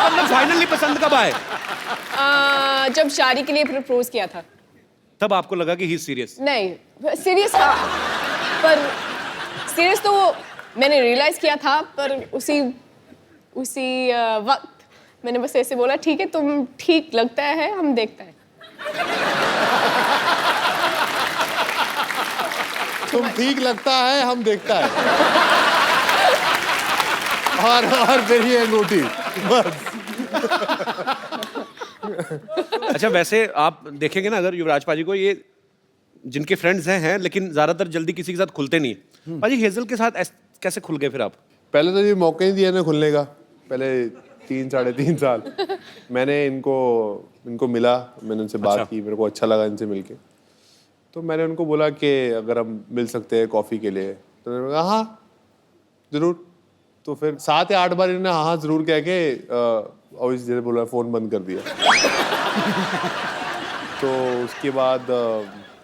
मतलब फाइनली पसंद कब आए? जब शादी के लिए प्रपोज किया था, तब आपको लगा कि ही सीरियस? नहीं सीरियस था, पर सीरियस तो मैंने रियलाइज किया था, पर उसी वक्त मैंने बस ऐसे बोला ठीक है, तुम ठीक लगता है, हम देखते हैं। तुम ठीक लगता है, हम देखता है। और फिर ये अंगूठी बस। अच्छा वैसे आप देखेंगे ना, अगर युवराज पाजी को, ये जिनके फ्रेंड्स हैं लेकिन ज्यादातर जल्दी किसी के साथ खुलते नहीं है। पाजी हेजल के साथ कैसे खुल गए फिर आप? पहले तो ये मौका ही दिया ना खुलने का। पहले 3-3.5 साल मैंने इनको मिला, मैंने उनसे बात की, मेरे को अच्छा लगा इनसे मिलके। तो मैंने उनको बोला कि अगर हम मिल सकते हैं कॉफ़ी के लिए, तो उन्होंने कहा हाँ ज़रूर। तो फिर 7 या 8 बार इन्होंने हाँ ज़रूर कह के और जैसे बोला फ़ोन बंद कर दिया। तो उसके बाद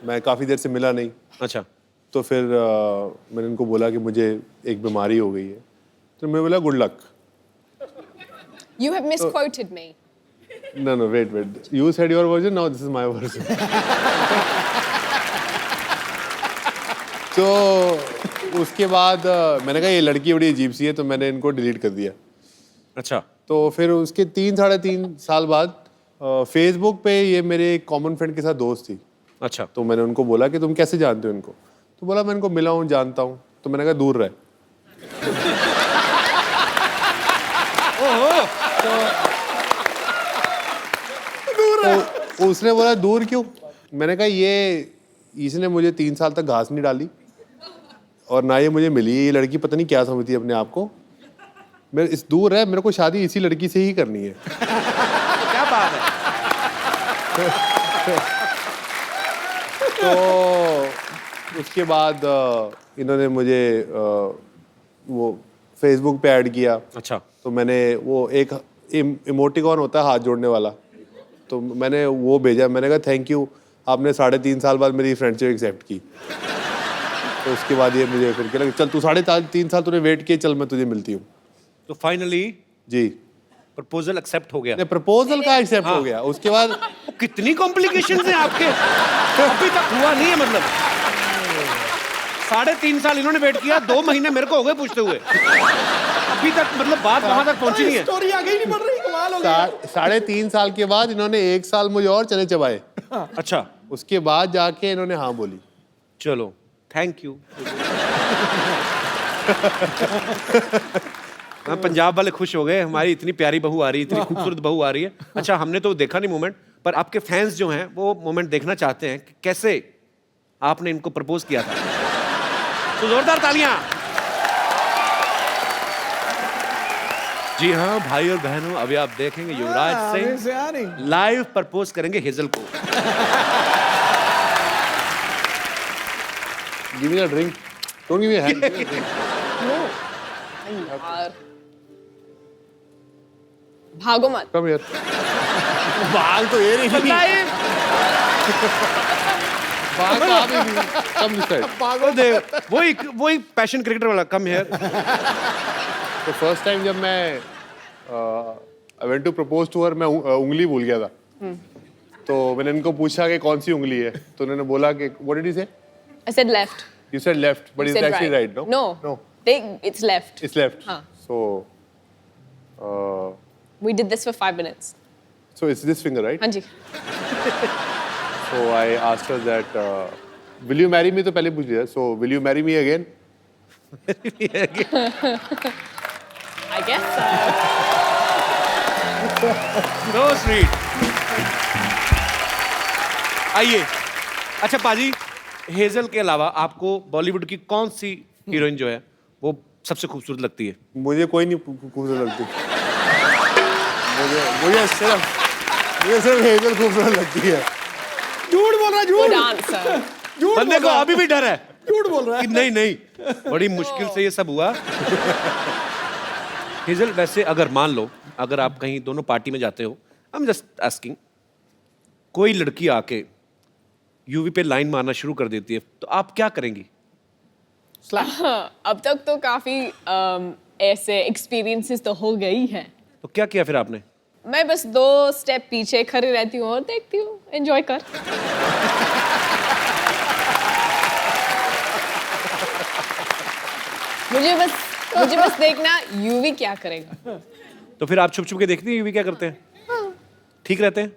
मैं काफ़ी देर से मिला नहीं। अच्छा। तो फिर मैंने उनको बोला कि मुझे एक बीमारी हो गई है। तो मैं बोला good luck. You have misquoted me. No, wait. You said your version, now this is my version. तो उसके बाद मैंने कहा ये लड़की बड़ी अजीब सी है, तो मैंने इनको डिलीट कर दिया। अच्छा। तो फिर उसके 3-3.5 साल बाद फेसबुक पे ये मेरे एक कॉमन फ्रेंड के साथ दोस्त थी। अच्छा। तो मैंने उनको बोला कि तुम कैसे जानते हो इनको? तो बोला मैं इनको मिला हूँ, जानता हूँ। तो मैंने कहा दूर रहे। तो उसने बोला दूर क्यों? मैंने कहा इसने मुझे 3 साल तक घास नहीं डाली और ना ये मुझे मिली। ये लड़की पता नहीं क्या समझती है अपने आप को। मेरे इस दूर है, मेरे को शादी इसी लड़की से ही करनी है। क्या बात है। तो उसके बाद इन्होंने मुझे वो फेसबुक पे ऐड किया। अच्छा। तो मैंने वो एक इमोटिकॉन होता है हाथ जोड़ने वाला, तो मैंने वो भेजा। मैंने कहा थैंक यू, आपने 3.5 साल बाद मेरी फ्रेंडशिप एक्सेप्ट की। तो उसके बाद ये मुझे फिर लगा चल तू 3.5 साल तूने वेट किया, चल मैं तुझे मिलती हूँ। तो फाइनली जी प्रपोजल एक्सेप्ट हो गया। प्रपोजल का एक्सेप्ट हो गया, उसके बाद कितनी कॉम्प्लिकेशंस हैं आपके, अभी तक हुआ नहीं है मतलब। 3.5 साल इन्होंने वेट किया, 2 महीने मेरे को हो गए पूछते हुए, अभी तक मतलब बात वहां तक पहुंची नहीं है। स्टोरी आगे ही नहीं बढ़ रही, कमाल हो गया। 3.5 साल के बाद इन्होंने 1 साल मुझे और चने चबाए, अच्छा उसके बाद जाके इन्होंने हाँ बोली। चलो थैंक यू। हाँ, पंजाब वाले खुश हो गए, हमारी इतनी प्यारी बहू आ रही है, इतनी खूबसूरत बहू आ रही है। अच्छा हमने तो देखा नहीं मोमेंट, पर आपके फैंस जो हैं वो मोमेंट देखना चाहते हैं कि कैसे आपने इनको प्रपोज किया था। तो जोरदार तालियां। जी हाँ भाई और बहनों, अभी आप देखेंगे युवराज सिंह लाइव प्रपोज करेंगे हेजल को। Give me a drink, don't give me a hand. यार भागो मत। Come here. बाल तो ये नहीं बाल तो आप ही कम दिस साइड। वही पैशन क्रिकेटर वाला कम हियर। तो फर्स्ट टाइम जब मैं I went to propose to her, मैं उंगली भूल गया था। तो मैंने इनको पूछा कि कौन सी उंगली है, तो उन्होंने बोला कि व्हाट डिड यू से? I said left. You said left, but You it's said actually right, no? No. It's left. It's left. हाँ. So We did this for 5 minutes. so it's this finger, right? हाँ जी. So I asked her that will you marry me? तो पहले पूछ लिया. So will you marry me again? I guess so. So sweet. आइए, अच्छा पाजी, hazel के अलावा आपको बॉलीवुड की कौन सी हीरोइन जो है वो सबसे खूबसूरत लगती है? मुझे कोई नहीं खूबसूरत लगती। मुझे सिर्फ हेजल खूबसूरत लगती है। झूठ बोल रहा है, Good झूठ answer. झूठ बंदे बोल को रहा है, अभी भी डर है झूठ बोल रहा कि है। नहीं नहीं, बड़ी मुश्किल से ये सब हुआ। हेजल वैसे अगर मान लो, अगर आप कहीं दोनों पार्टी में जाते हो, आई एम जस्ट आस्किंग, कोई लड़की आके यूवी पे लाइन मारना शुरू कर देती है, तो आप क्या करेंगी? अब तक तो काफी ऐसे एक्सपीरियंसेस तो हो गई हैं. तो क्या किया फिर आपने? मैं बस 2 स्टेप पीछे खड़ी रहती हूँ और देखती हूँ, एंजॉय कर. मुझे बस देखना यूवी क्या करेगा. तो फिर आप छुप छुप के देखती हैं यूवी क्या करते हैं? ठीक रहते हैं?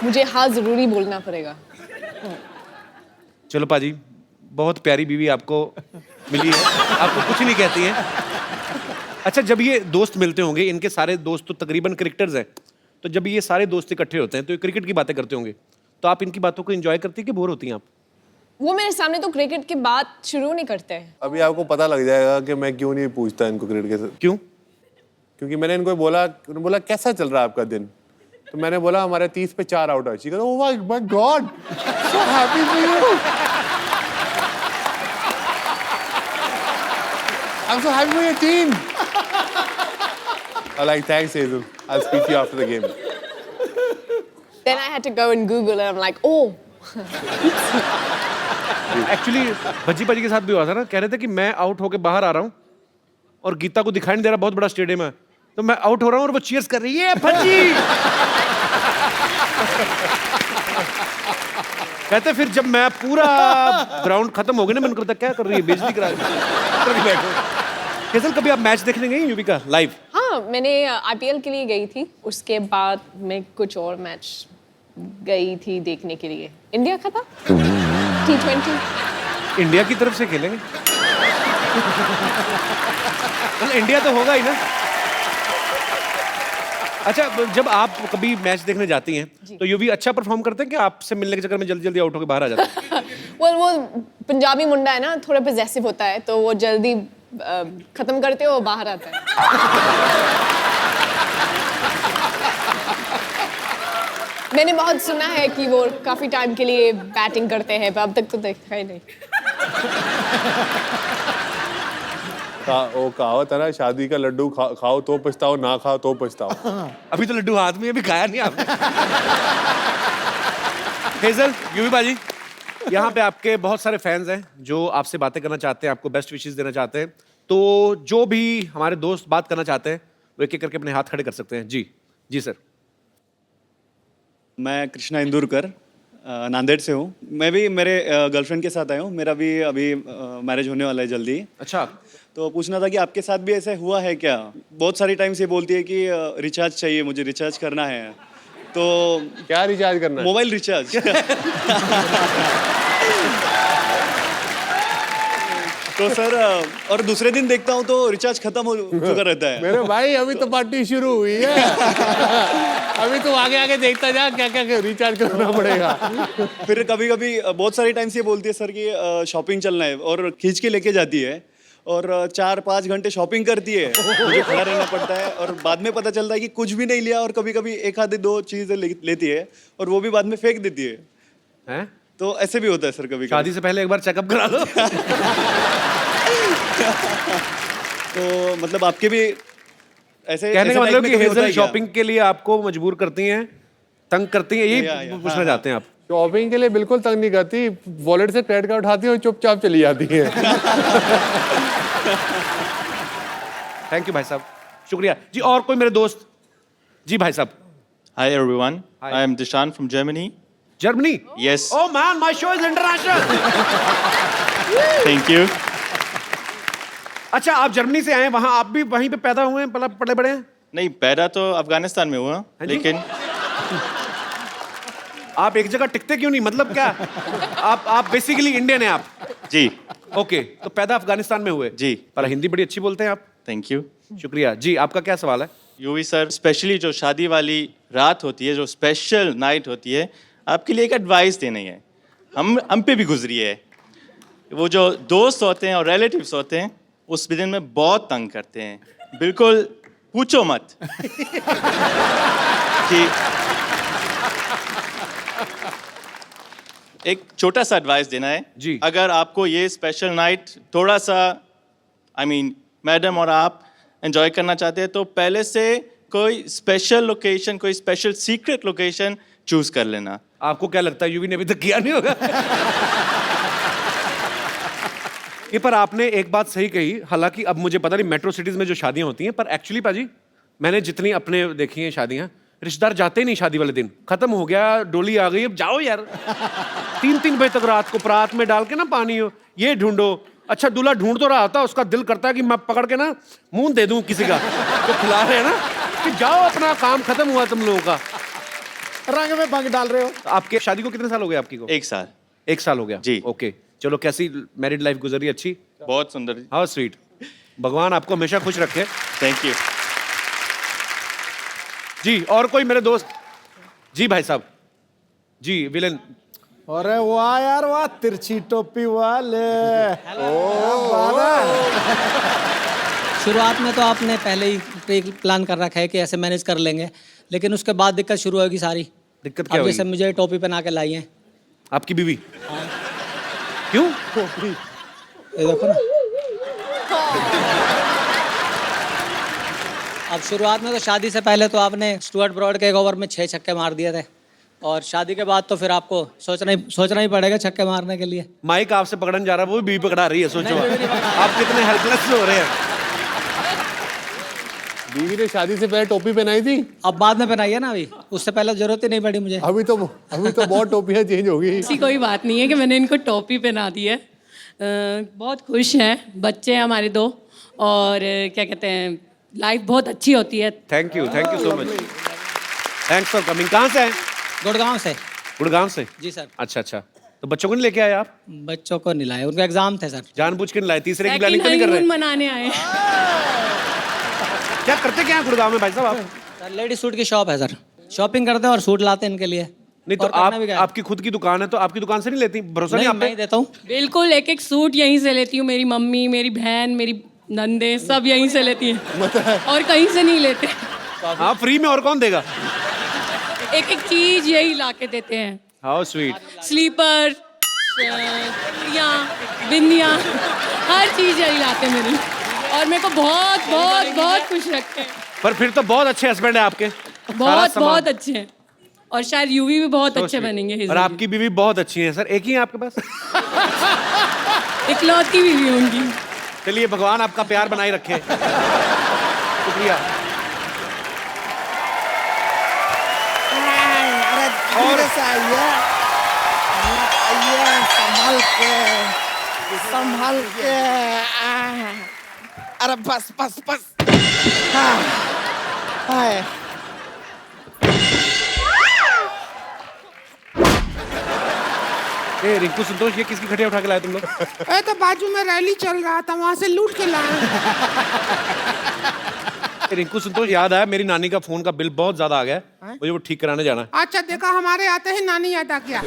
मुझे हाँ जरूरी बोलना पड़ेगा. चलो पाजी, बहुत प्यारी बीवी आपको मिली है, आपको कुछ नहीं कहती है। अच्छा, जब ये दोस्त मिलते होंगे, इनके सारे दोस्त तो तकरीबन क्रिकेटर्स हैं, तो जब ये सारे दोस्त इकट्ठे होते हैं तो ये क्रिकेट की बातें करते होंगे, तो आप इनकी बातों को एंजॉय करती है कि बोर होती हैं आप? वो मेरे सामने तो क्रिकेट की बात शुरू नहीं करते हैं. अभी आपको पता लग जाएगा कि मैं क्यों नहीं पूछता इनको क्रिकेट के साथ। क्यों? क्योंकि मैंने इनको बोला, उन्होंने बोला कैसा चल रहा है आपका दिन, तो मैंने बोला हमारे 30 पे 4 आउट है। Oh my God, so happy for you, I am so happy for your team. I like, thanks Hazel, I'll speak to you after the game. Then I had to go and Google and I'm like, oh. Actually Bhajji पाजी के साथ भी हुआ था ना, कह रहे थे कि मैं आउट होके बाहर आ रहा हूँ और गीता को दिखाई नहीं दे रहा, बहुत बड़ा स्टेडियम है, तो मैं आउट हो रहा हूँ और वो चीयर्स कर रही है, भज्जी। कहते फिर जब मैं पूरा ग्राउंड खत्म हो गया ना, मैंने कहा क्या कर रही है, बेइज्जती करा रही है। हेजल, कभी आप मैच देखने गई यूवी का लाइव? हाँ, मैंने IPL के लिए गई थी, उसके बाद मैं कुछ और मैच गई थी देखने के लिए. इंडिया का था T20. इंडिया की तरफ से खेलेंगे? इंडिया तो होगा ही ना। अच्छा, जब आप कभी मैच देखने जाती हैं तो यूवी अच्छा परफॉर्म करते हैं कि आपसे मिलने के चक्कर में जल्दी जल्दी आउट होकर बाहर आ जाते हैं? वो पंजाबी मुंडा है ना, थोड़ा पजेसिव होता है, तो वो जल्दी खत्म करते हो बाहर आता है. मैंने बहुत सुना है कि वो काफी टाइम के लिए बैटिंग करते हैं, पर अब तक तो देखा ही नहीं. वो कहावत है ना, शादी का लड्डू खाओ तो पछताओ, ना खाओ तो पछताओ। अभी तो लड्डू हाथ में, अभी खाया नहीं आपने। हेजल, यूवी बाजी, यहाँ पे आपके बहुत सारे फैंस हैं जो आपसे बातें करना चाहते हैं, आपको बेस्ट विशेस देना चाहते हैं। तो जो भी हमारे दोस्त बात करना चाहते हैं वो एक एक करके अपने हाथ खड़े कर सकते हैं। जी जी सर। मैं कृष्णा इंदुरकर नांदेड़ से हूँ। मैं भी मेरे गर्लफ्रेंड के साथ आया हूँ। मेरा भी अभी मैरिज होने वाला है जल्दी। अच्छा, तो पूछना था कि आपके साथ भी ऐसा हुआ है क्या? बहुत सारी टाइम से बोलती है कि रिचार्ज चाहिए, मुझे रिचार्ज करना है। तो क्या रिचार्ज करना है? Mobile recharge. तो सर और दूसरे दिन देखता हूँ तो रिचार्ज खत्म हो चुका रहता है। मेरे भाई अभी तो पार्टी शुरू हुई है। अभी तो आगे आगे देखता जा क्या क्या रिचार्ज करना पड़ेगा। फिर कभी कभी बहुत सारी टाइम से बोलती है सर कि शॉपिंग चलना है और खींच के लेके जाती है और 4-5 घंटे शॉपिंग करती है। मुझे खड़ा रहना पड़ता है और बाद में पता चलता है कि कुछ भी नहीं लिया और कभी कभी एक आधी 2 चीजें लेती है और वो भी बाद में फेंक देती है। हैं? तो ऐसे भी होता है सर कभी शादी से पहले एक बार चेकअप करा लो। तो मतलब आपके भी ऐसे कहने का ऐसे मतलब टाइप कि में कभी होता हेजल है क्या? शॉपिंग के लिए आपको मजबूर करती हैं, तंग करती हैं, यही या, पूछना चाहते हैं आप? शॉपिंग के लिए बिल्कुल तंग नहीं करती, वॉलेट से क्रेडिट कार्ड उठाती है और चुपचाप चली जाती है। थैंक यू भाई साहब, शुक्रिया जी। और कोई मेरे दोस्त? जी भाई साहब। Hi everyone, Hi. I am Dishan from Germany. Germany? Yes, Oh man, my show is international. thank you. अच्छा, आप जर्मनी से आए हैं, वहाँ आप भी वहीं पे पैदा हुए हैं, पले बड़े हैं? नहीं, पैदा तो अफगानिस्तान में हुआ, हाँ जी? लेकिन आप एक जगह टिकते क्यों नहीं? मतलब क्या? आप बेसिकली इंडियन हैं आप? जी, ओके, तो पैदा अफगानिस्तान में हुए? जी। पर हिंदी बड़ी अच्छी बोलते हैं आप। Thank you. शुक्रिया जी। आपका क्या सवाल है? यूवी सर, स्पेशली जो शादी वाली रात होती है, जो स्पेशल नाइट होती है, आपके लिए एक एडवाइस देनी है। हम पे भी गुजरी है। वो जो दोस्त होते हैं और रिलेटिव्स होते हैं, उस दिन में बहुत तंग करते हैं। बिल्कुल पूछो मत कि एक छोटा सा एडवाइस देना है जी। अगर आपको ये स्पेशल नाइट थोड़ा सा मैडम और आप एंजॉय करना चाहते हैं तो पहले से कोई स्पेशल लोकेशन, कोई स्पेशल सीक्रेट लोकेशन चूज कर लेना। आपको क्या लगता है यूवी ने अभी तक किया नहीं होगा? ये पर आपने एक बात सही कही, हालांकि अब मुझे पता नहीं मेट्रो सिटीज में जो शादियां होती हैं, पर एक्चुअली पाजी मैंने जितनी अपने देखी हैं शादियां, रिश्तेदार जाते ही नहीं शादी वाले दिन। खत्म हो गया, डोली आ गई, अब जाओ यार। 3-3 बजे तक रात को परात में डाल के ना पानी हो, ये ढूंढो। अच्छा, दूल्हा ढूंढ तो रहा था, उसका दिल करता है कि मैं पकड़ के ना मुंह दे दूं किसी का तो खिला रहे हैं ना, कि जाओ अपना काम खत्म हुआ तुम लोगों का। रंग में भंग डाल रहे हो। तो आपके शादी को कितने साल हो गए आपकी को? 1 साल। 1 साल हो गया जी। ओके, चलो कैसी मैरिड लाइफ गुजरी? अच्छी? बहुत सुंदर। How sweet. भगवान आपको हमेशा खुश रखे। थैंक यू जी। और कोई मेरे दोस्त? जी भाई साहब। जी विलेन। अरे वाह यार वाह, तिरछी टोपी वाले। शुरुआत में तो आपने पहले ही प्री प्लान कर रखा है कि ऐसे मैनेज कर लेंगे, लेकिन उसके बाद दिक्कत शुरू होगी सारी। दिक्कत क्या अब हुई? जैसे मुझे टोपी पहना के लाई है आपकी बीवी? क्यों? ये देखो ना। अब शुरुआत में तो शादी से पहले तो आपने स्टुअर्ट ब्रॉड के एक ओवर में 6 छक्के मार दिए थे, और शादी के बाद तो फिर आपको सोचना ही पड़ेगा छक्के मारने के लिए। माइक आपसे पकड़ने जा रहा है, वो भी बीवी पकड़ा रही है। सोचो नहीं, बीवी नहीं पकड़ा। आप कितने हेल्पलेस हो रहे हैं। बीवी ने शादी से पहले टोपी पहनाई थी, अब बाद में पहनाई है ना, अभी उससे पहले जरूरत ही नहीं पड़ी मुझे। अभी तो बहुत टोपियां चेंज हो गई। ऐसी कोई बात नहीं है कि मैंने इनको टोपी पहना दी है। बहुत खुश हैं, बच्चे हैं हमारे 2, और क्या कहते हैं, लाइफ बहुत अच्छी होती है। Thank you so much. Thanks for coming. कहाँ से हैं? गुड़गांव से। गुड़गांव से? जी सर। अच्छा, तो बच्चों को नहीं लेके आए आप? बच्चों को नहीं लाए, उनका एग्जाम थे सर। जानबूझ के नहीं लाए? तीसरे की सेकंड प्लानिंग तो नहीं कर रहे? हनीमून मनाने आए। क्या करते क्या हैं गुड़गांव में भाई साहब आप? सर लेडी सूट की शॉप है सर, शॉपिंग करते हैं और सूट लाते हैं इनके लिए। नहीं तो और करना भी क्या है? आपकी खुद की दुकान है, तो आपकी दुकान से नहीं लेती? भरोसा नहीं नहीं, आप मैं पे? ही देता हूँ। बिल्कुल, एक सूट यहीं से लेती हूँ। मेरी मम्मी, मेरी बहन, मेरी नंदे सब यहीं से लेती हैं, और कहीं से नहीं लेते। हाँ, फ्री में और कौन देगा? एक चीज यही ला के देते हैं। How sweet. स्लीपर, बिंदियाँ, हर चीज यही लाते हैं मेरी, और मेरे को बहुत बहुत बहुत खुश रखते हैं। पर फिर तो बहुत अच्छे हस्बैंड है आपके। सारा सामान। बहुत अच्छे हैं। और शायद यूवी भी बहुत अच्छे बनेंगे और आपकी बीवी बहुत अच्छी है सर, एक ही है आपके पास? इकलौती बीवी उनकी। चलिए भगवान आपका प्यार बनाए रखे। शुक्रिया। अरे धीरे से आइए, संभल के। अरे बस बस बस। हाँ, हाय। ए रिंकू संतोष, ये किसकी खटिया उठा के लाए तुम लोग? ए तो बाजू में रैली चल रहा था, वहां से लूट के लाए। रिंकू संतोष, याद आया मेरी नानी का फोन का बिल बहुत ज्यादा आ गया है, मुझे वो ठीक कराने जाना है। अच्छा देखा, हमारे आते ही नानी याद आ गया।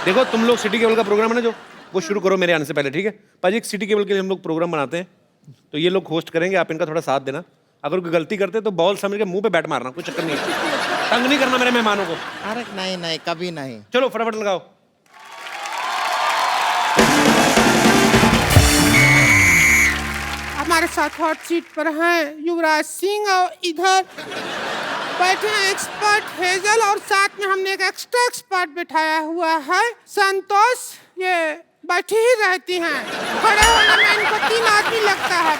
देखो तुम लोग सिटी केबल का प्रोग्राम है ना जो, वो शुरू करो मेरे आने से पहले, ठीक है पाजी? एक सिटी केबल के लिए हम लोग प्रोग्राम बनाते हैं, तो ये लोग होस्ट करेंगे, आप इनका थोड़ा साथ देना। अगर कोई गलती करते तो बॉल समझ के मुंह पे बैट मारना, कोई चक्कर नहीं है। तंग नहीं करना मेरे मेहमानों को। अरे नहीं नहीं, कभी नहीं। चलो फटाफट लगाओ। हमारे साथ हॉट सीट पर हैं युवराज सिंह, और इधर बैठे हैं एक्सपर्ट हेजल, और साथ में हमने एक एक्स्ट्रा एक्सपर्ट बिठाया हुआ है संतोष। ये बैठी ही रहती हैं, खड़े होने में इनको 3 आदमी लगता है।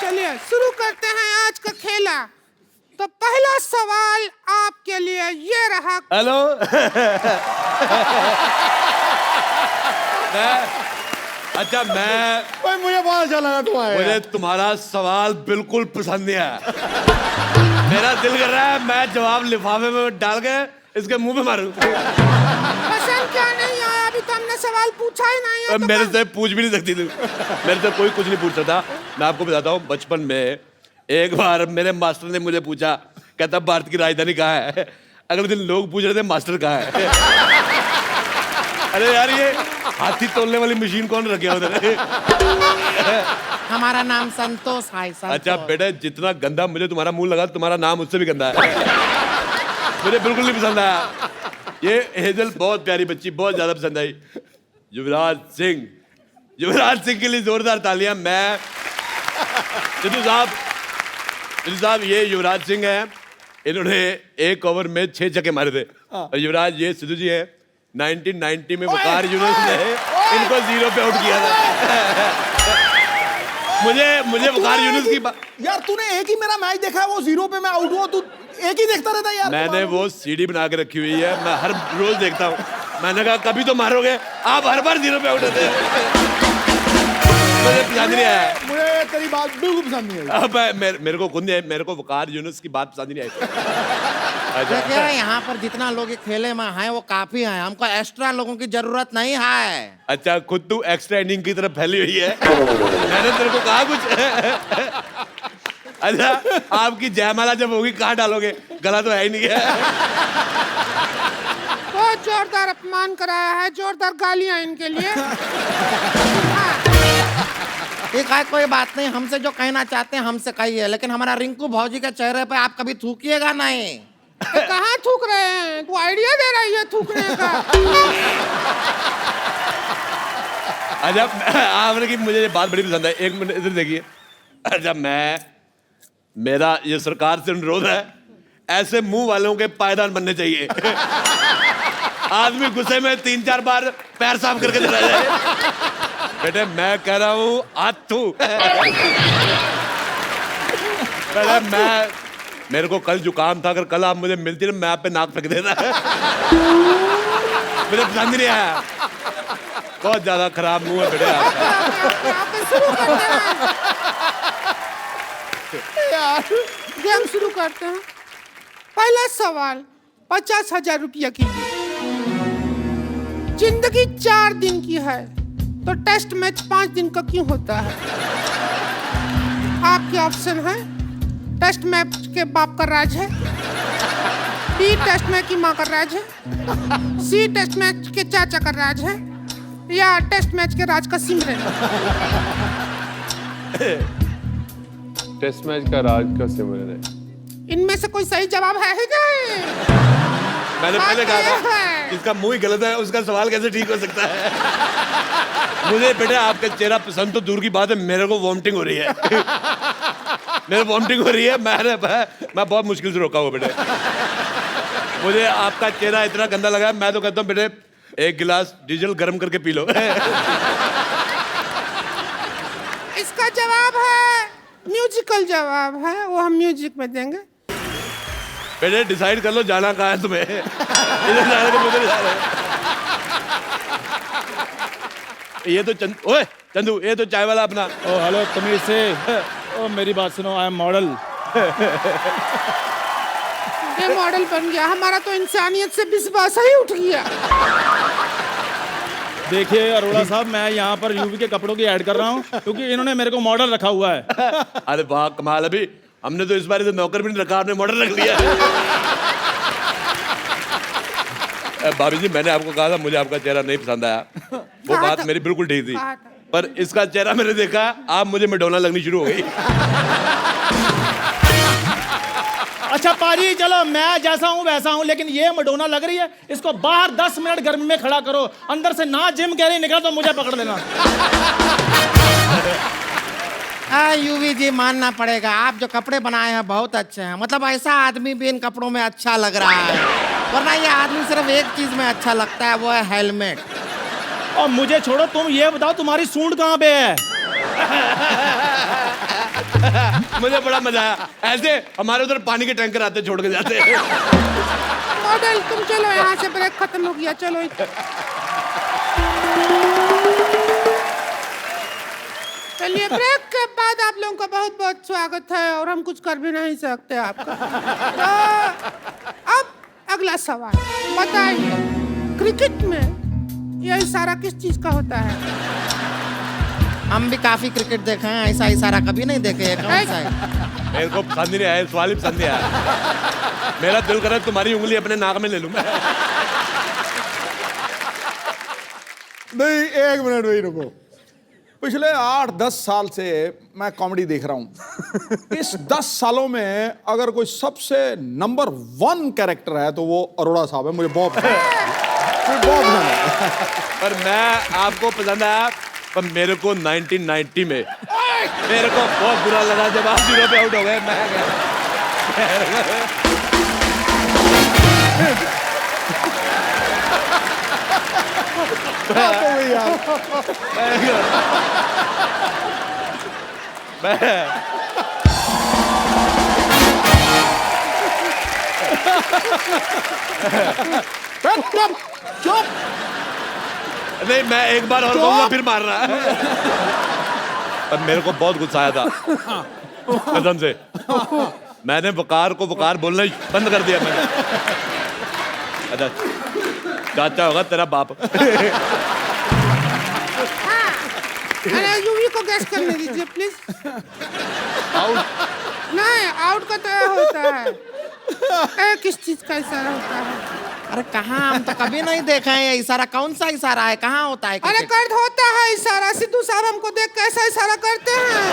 चलिए शुरू करते हैं आज का खेला। तो पहला सवाल आपके लिए ये रहा। हेलो। अच्छा मैं मुझे बहुत अच्छा लगा तुम्हारा। मुझे तुम्हारा सवाल बिल्कुल पसंद नहीं आया। मेरा दिल कर रहा है मैं जवाब लिफाफे में डाल के इसके मुंह पे मारूं। पसंद क्या नहीं आया? अभी तो हमने सवाल पूछा ही नहीं है। तो मेरे से पूछ भी नहीं सकती तू। मेरे से कोई कुछ नहीं पूछ सकता। मैं आपको बताता हूँ, बचपन में एक बार मेरे मास्टर ने मुझे पूछा, कहता भारत की राजधानी कहाँ है? अगले दिन लोग पूछ रहे थे मास्टर कहाँ है। अरे यार, ये हाथी तोलने वाली मशीन कौन रखे उधर? हमारा नाम संतोष है। अच्छा बेटा, जितना गंदा मुझे तुम्हारा मुंह लगा, तुम्हारा नाम उससे भी गंदा है। मुझे बिल्कुल नहीं पसंद आया। ये हेजल बहुत प्यारी बच्ची, बहुत ज्यादा पसंद आई। युवराज सिंह के लिए जोरदार तालियां। मैं सिद्धू साहब, ये युवराज सिंह हैं, इन्होंने एक ओवर में 6 छक्के मारे थे। और युवराज ये सिद्धू जी हैं, 1990 में वकार यूनुस ने इनको 0 पे आउट किया था। मुझे वकार यूनुस की यार तूने एक ही मेरा मैच देखा है, वो 0 पे मैं आउट हुआ, तू एक ही देखता रहता यार। मैंने वो सीडी बना के रखी हुई है, मैं हर रोज देखता हूँ। मैंने कहा कभी तो मारोगे, आप हर बार 0 पे आउट होते हैं। मुझे पसंद नहीं आया। मुझे तेरी बात बिल्कुल पसंद नहीं आई। अब मेरे को खुद नहीं, मेरे को वकार यूनुस की बात पसंद नहीं आई। देखिए यहाँ पर जितना लोग खेले में हैं वो काफी हैं, हमको एक्स्ट्रा लोगों की जरूरत नहीं है। अच्छा, खुद तू एक्स्ट्रा इनिंग की तरफ फैली हुई है। मैंने तेरे को कहा कुछ? अच्छा, आपकी जयमाला जब होगी कहाँ डालोगे? गला तो है ही नहीं है। बहुत जोरदार अपमान कराया है, जोरदार गालियां इनके लिए। ठीक है, कोई बात नहीं, हमसे जो कहना चाहते हैं हमसे कहिए, लेकिन हमारा रिंकू भौजी के चेहरे पे आप कभी थूकिएगा नहीं। कहाँ थूक रहे हैं? तू आइडिया दे रही है थूकने का। अच्छा, आपने की मुझे ये बात बड़ी पसंद है। एक मिनट इधर देखिए। अच्छा, मेरा ये सरकार से अनुरोध है, ऐसे मुंह वालों के पायदान बनने चाहिए। आदमी गुस्से में 3-4 बार पैर साफ करके चला जाए। बेटे मैं कह रहा हूँ आथू। मेरे को कल जुकाम था, अगर कल आप मुझे मिलती ना, मैं आप पे नाक फेंक देता। मुझे पसंद नहीं आया, बहुत ज्यादा खराब मुंह है बेटे आपका। गेम शुरू करते हैं। पहला सवाल 50,000 रुपया की। जिंदगी 4 दिन की है, तो टेस्ट मैच 5 दिन का क्यों होता है? आपके ऑप्शन है, टेस्ट मैच के बाप का राज है, बी टेस्ट मैच की माँ का राज है, सी टेस्ट मैच के चाचा का राज है, या टेस्ट मैच के राज का सिमरन। टेस्ट मैच का राज का सिमरन है। इनमें से कोई सही जवाब है ही नहीं। मैंने पहले कहा था, इसका मुंह ही गलत है, उसका सवाल कैसे ठीक हो सकता है? मुझे बेटे आपका चेहरा पसंद तो दूर की बात है, मेरे को वॉमिटिंग हो रही है। मेरे वॉमिटिंग हो रही है, मैं बहुत मुश्किल से रोका हुआ बेटे। मुझे आपका चेहरा इतना गंदा लगा, मैं तो कहता हूँ बेटे एक गिलास डीजल गर्म करके पी लो। इसका जवाब है म्यूजिकल जवाब है, वो हम म्यूजिक में देंगे। बेटे डिसाइड कर लो जाना कहाँ है तुम्हें। इधर जाने को मुझे जा रहे हैं। ये तो ओए चंदू, ये तो चाय वाला अपना। ओ हेलो तमीज से। ओ मेरी बात सुनो, आई एम मॉडल। ये मॉडल बन गया, हमारा तो इंसानियत से विश्वास ही उठ गया। देखिए अरोड़ा साहब, मैं यहाँ पर यूवी के कपड़ों की ऐड कर रहा हूँ क्योंकि इन्होंने मेरे को मॉडल रखा हुआ है। अरे वाह कमाल, अभी हमने तो इस बार तो नौकर भी नहीं रखा, आपने मॉडल रख लिया। भाभी जी मैंने आपको कहा था मुझे आपका चेहरा नहीं पसंद आया, वो बात मेरी बिल्कुल ठीक थी, पर इसका चेहरा मैंने देखा, आप मुझे मैडोना लगनी शुरू हो गई। अच्छा पाजी चलो, मैं जैसा हूँ वैसा हूँ, लेकिन ये मडोना लग रही है, इसको बाहर 10 मिनट गर्मी में खड़ा करो, अंदर से ना जिम कह रही निकला तो मुझे पकड़ लेना। यूवी जी मानना पड़ेगा, आप जो कपड़े बनाए हैं बहुत अच्छे हैं। मतलब ऐसा आदमी भी इन कपड़ों में अच्छा लग रहा है, वरना ये आदमी सिर्फ एक चीज में अच्छा लगता है, वो है हेलमेट। और मुझे छोड़ो, तुम ये बताओ तुम्हारी सूंड कहाँ पे है? मुझे बड़ा मजा आया, ऐसे हमारे उधर पानी के टैंकर आते छोड़ के जाते हैं। मॉडल तुम चलो, यहाँ से ब्रेक खत्म हो गया, चलो। चलिए ब्रेक के बाद आप लोगों का बहुत बहुत स्वागत है, और हम कुछ कर भी नहीं सकते आपका। तो अब अगला सवाल बताइए, क्रिकेट में यह इशारा किस चीज का होता है? हम भी काफी क्रिकेट देखे हैं, ऐसा इशारा कभी नहीं देखे हैं। कौन सा है? मेरे को पसंद ही नहीं आया, सवाल ही पसंद नहीं आया। मेरा दिल कर रहा है तुम्हारी उंगली अपने नाक में ले लूं मैं। नहीं, एक मिनट वही रुको। पिछले 8-10 साल से मैं कॉमेडी देख रहा हूं। इस 10 सालों में अगर कोई सबसे नंबर 1 कैरेक्टर है तो वो अरोड़ा साहब है। मुझे बहुत पसंद है। पर मैं आपको पसंद आया, पर मेरे को 1990 में मेरे को बहुत बुरा लगा जब आप 0 पे आउट हो गए। चुप। नहीं, मैं एक बार और कहूंगा फिर मारना है। पर मेरे को बहुत गुस्सा आया था कसम से। मैंने वकार को वकार बोलना ही बंद कर दिया मैंने। अच्छा चाचा होगा तेरा बाप। अरे यूवी को गैस करने दीजिए प्लीज। आउट नहीं, आउट का तो यह होता है। किस चीज का इशारा होता है? अरे कहाँ, हम तो कभी नहीं देखा है ये इशारा। कौन सा इशारा है, कहाँ होता है? अरे कर्द होता है इशारा। सिद्धू साहब हमको देख कैसा इशारा करते हैं।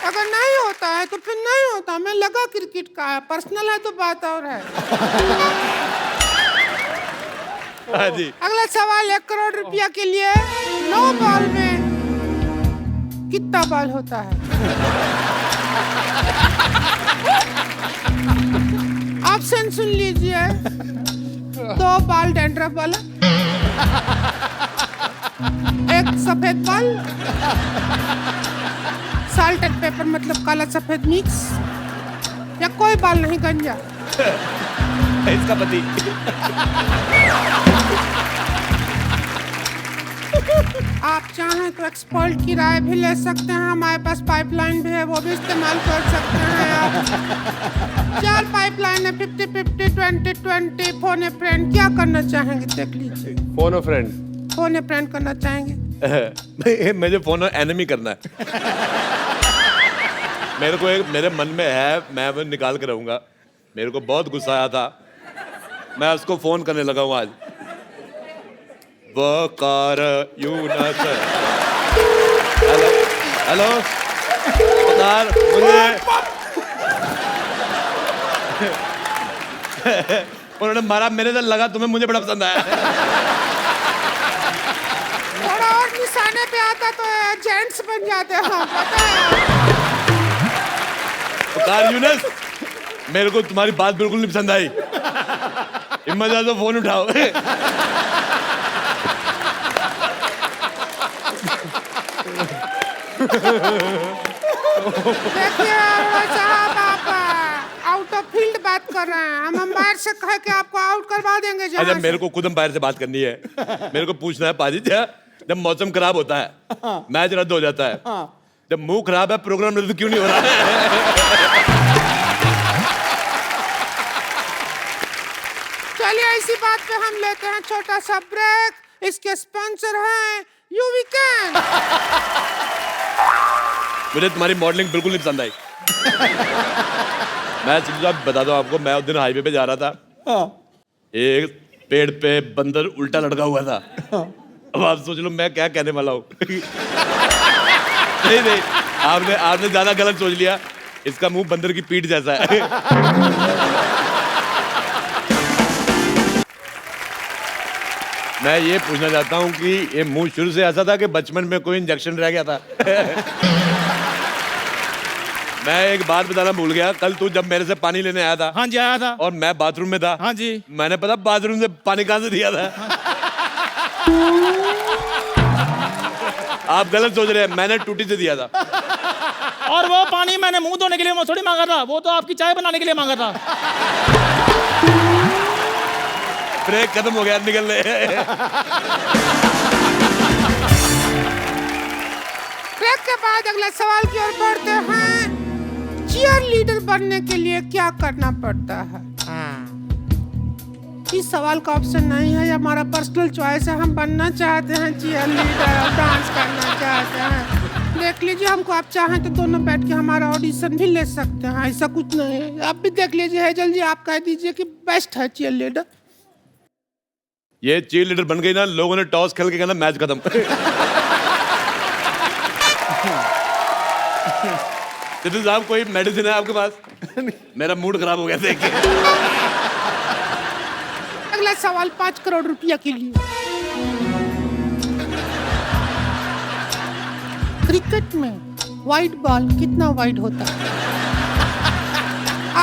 अगर नहीं होता है तो फिर नहीं होता। मैं लगा क्रिकेट का है, पर्सनल है तो बात और है। हाँ जी। अगला सवाल 1 करोड़ रुपया के लिए। 9 बॉल में कितना बॉल होता है? ऑप्शन सुन लीजिए। 2 बॉल डैंड्रफ वाला, 1 सफेद बॉल, साल्ट एंड पेपर मतलब काला सफेद मिक्स, या कोई बॉल नहीं गंजा। इसका पति। आप चाहें तो एक्सपर्ट की राय भी ले सकते हैं। हमारे पास पाइपलाइन भी है, वो भी इस्तेमाल कर सकते हैं आप। 4 पाइपलाइन है, 50-50, 20-20। फोन ए फ्रेंड क्या करना चाहेंगे देख लीजिए। फोन अ फ्रेंड। फोन ए फ्रेंड करना चाहेंगे? मुझे फोन एनिमी करना है। मेरे को एक मेरे मन में है, मैं वो निकाल के रहूंगा। मेरे को बहुत गुस्सा आया था, मैं उसको फोन करने लगा हूँ आज। वकार यूनस। हेलो हेलो वकार, मुझे उन्होंने मारा, मेरे से लगा तुम्हें मुझे बड़ा पसंद आया। थोड़ा और घुसाने पे आता तो जेंट्स बन जाते हैं, पता है? कार यूनस, मेरे को तुम्हारी बात बिल्कुल नहीं पसंद आई। हिम्मत है तो फोन उठाओ। देखिए साहब, आप आउट ऑफ फील्ड बात कर रहे हैं। हम अंपायर से कह के आपको आउट करवा देंगे। अच्छा, मेरे को खुद अंपायर से बात करनी है। मेरे को पूछना है पाजी, जब मौसम खराब होता है, मैच रद्द हो जाता है, जब मुंह खराब है, प्रोग्राम रद्द क्यों नहीं हो रहा है? चलिए इसी बात पे हम लेते हैं छोटा सा ब्रेक। इसके स्पॉन्सर हैं यू वीकेंड। मुझे तुम्हारी मॉडलिंग बिल्कुल नहीं पसंद आई। मैं सीधा बता दूं आपको, मैं उस दिन हाईवे पे जा रहा था, एक पेड़ पे बंदर उल्टा लटका हुआ था। अब आप सोच लो मैं क्या कहने वाला हूँ। नहीं, आपने ज्यादा गलत सोच लिया। इसका मुंह बंदर की पीठ जैसा है। मैं ये पूछना चाहता हूँ कि ये मुंह शुरू से ऐसा था कि बचपन में कोई इंजेक्शन रह गया था? मैं एक बात बताना भूल गया। कल तू जब मेरे से पानी लेने आया था, हाँ जी आया था, और मैं बाथरूम में था, हाँ जी, मैंने पता बाथरूम से पानी कहां से दिया था? आप गलत सोच रहे हैं, मैंने टूटी से दिया था। और वो पानी मैंने मुंह धोने के लिए थोड़ी मांगा था, वो तो आपकी चाय बनाने के लिए मांगा था। ब्रेक खत्म हो गया, निकलने। ब्रेक के बाद अगले सवाल की ओर बढ़ते हैं। चीयर लीडर बनने के लिए क्या करना पड़ता है? इस सवाल का ऑप्शन नहीं है, ये हमारा पर्सनल चॉइस है। हम बनना चाहते हैं चीयर लीडर, डांस करना चाहते हैं। देख लीजिए, हमको आप चाहें तो दोनों बैठ के हमारा ऑडिशन भी ले सकते हैं, ऐसा कुछ नहीं है। आप भी देख लीजिए। हेजल जी, आप कह दीजिए कि बेस्ट है चीयर लीडर। ये चीयर लीडर बन गई ना, लोगों ने टॉस खेल के कहना मैच खत्म। सिद्धू साहब, कोई मेडिसिन है आपके पास? मेरा मूड खराब हो गया देख के। अगला सवाल 5 करोड़ रुपया के लिए। क्रिकेट में वाइड बॉल कितना वाइड होता है?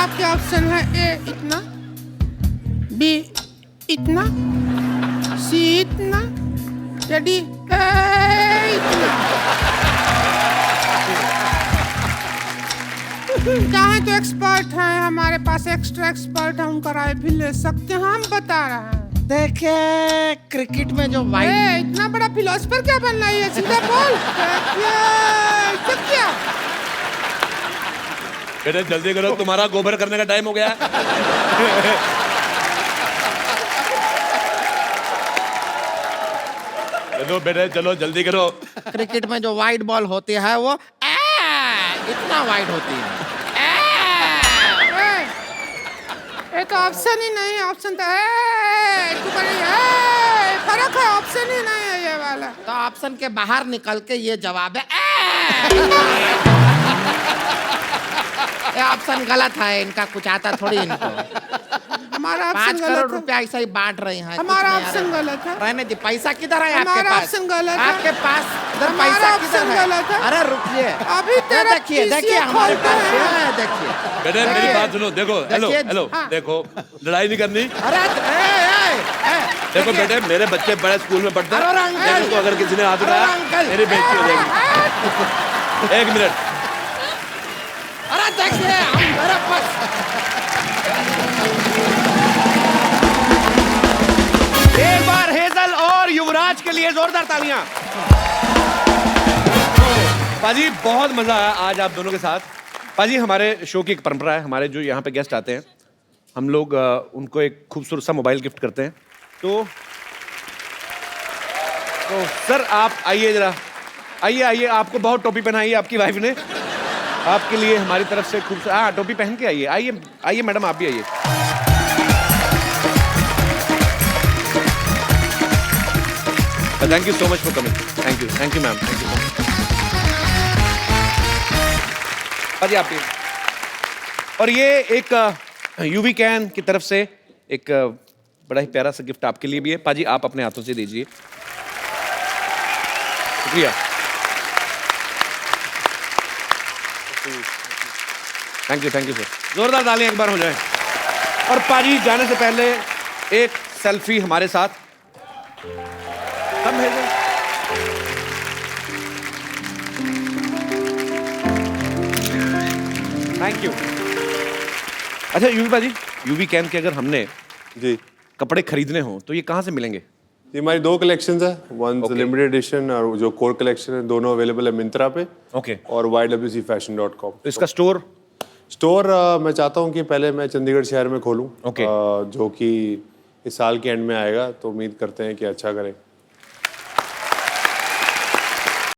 आपके ऑप्शन है ए इतना, बी इतना, सी इतना, या डी इतना। चाहे तो एक्सपर्ट हैं हमारे पास, एक्स्ट्रा एक्सपर्ट है, उनका राय भी ले सकते हैं। हम बता रहे हैं। देखिए, क्रिकेट में जो वाइड, इतना बड़ा फिलोसफर क्या बनना है? सीधा बोल। क्या बेटे जल्दी करो, तुम्हारा गोबर करने का टाइम हो गया। चलो बेटे, चलो जल्दी करो। क्रिकेट में जो वाइड बॉल होती है वो इतना वाइड होती है। ये तो ऑप्शन ही नहीं है। ऑप्शन तो फर्क है, ऑप्शन ही नहीं है ये वाला। तो ऑप्शन के बाहर निकल के ये जवाब है। ये ऑप्शन गलत है, इनका कुछ आता थोड़ी इनको। हमारा 5 करोड़ रुपया ऐसा ही बांट रही हैं। हमारा ऑप्शन गलत है। रहने दी, पैसा किधर है आपके हमारा पास? ऑप्शन गलत है। आपके पास इधर हमारा पैसा किधर ऑप्शन है? गलत है। अरे रुकिए, अभी तेरा देखिए PCA देखिए हमारे खोलते पास हैं। क्या है, देखिए। बेटे मेरी बात सुनो, देखो, हेलो देखिए, हेलो, हाँ। देखो, लड़ाई नहीं करनी। अरे देखो बेटे, मेरे बच्चे बड़े स्कूल में पढ़ते अरे हैं, अंकल! देखो तो अगर किसी ने हाथ अरे उठाया, अंकल! मेरी बेइज्जती हो जाएगी। 1 मिनट। अरे देखिए, हम मेरे पास एक बार हेजल और युवराज के लिए जोरदार तालियां। पाजी, बहुत मजा आया आज आप दोनों के साथ। पाजी, हमारे शो की एक परंपरा है, हमारे जो यहाँ पे गेस्ट आते हैं, हम लोग उनको एक खूबसूरत सा मोबाइल गिफ्ट करते हैं। तो सर आप आइए जरा, आइए, आपको बहुत टोपी पहनाई है आपकी वाइफ ने। आपके लिए हमारी तरफ से खूबसूरत, हाँ टोपी पहन के आइए मैडम, आप भी आइए। Thank you so much for coming. Thank you ma'am, thank you. अजी आप भी। और ये एक यूवी कैन की तरफ से एक बड़ा ही प्यारा सा गिफ्ट आपके लिए भी है। पाजी आप अपने हाथों से दीजिए। शुक्रिया। Thank you sir. जोरदार तालियां एक बार हो जाए। और पाजी जाने से पहले एक सेल्फी हमारे साथ। हम भेजें। Thank you. अच्छा यूवी पाजी, यूवी कैम के अगर हमने जी कपड़े खरीदने हो तो ये कहाँ से मिलेंगे? ये हमारी 2 कलेक्शंस है, वन लिमिटेड एडिशन और जो कोर कलेक्शन है, दोनों अवेलेबल है मिंत्रा पे ओके। और ywcfashion.com। तो इसका स्टोर मैं चाहता हूँ कि पहले मैं चंडीगढ़ शहर में खोलूँ, ओके। जो कि इस साल के एंड में आएगा, तो उम्मीद करते हैं कि अच्छा करें।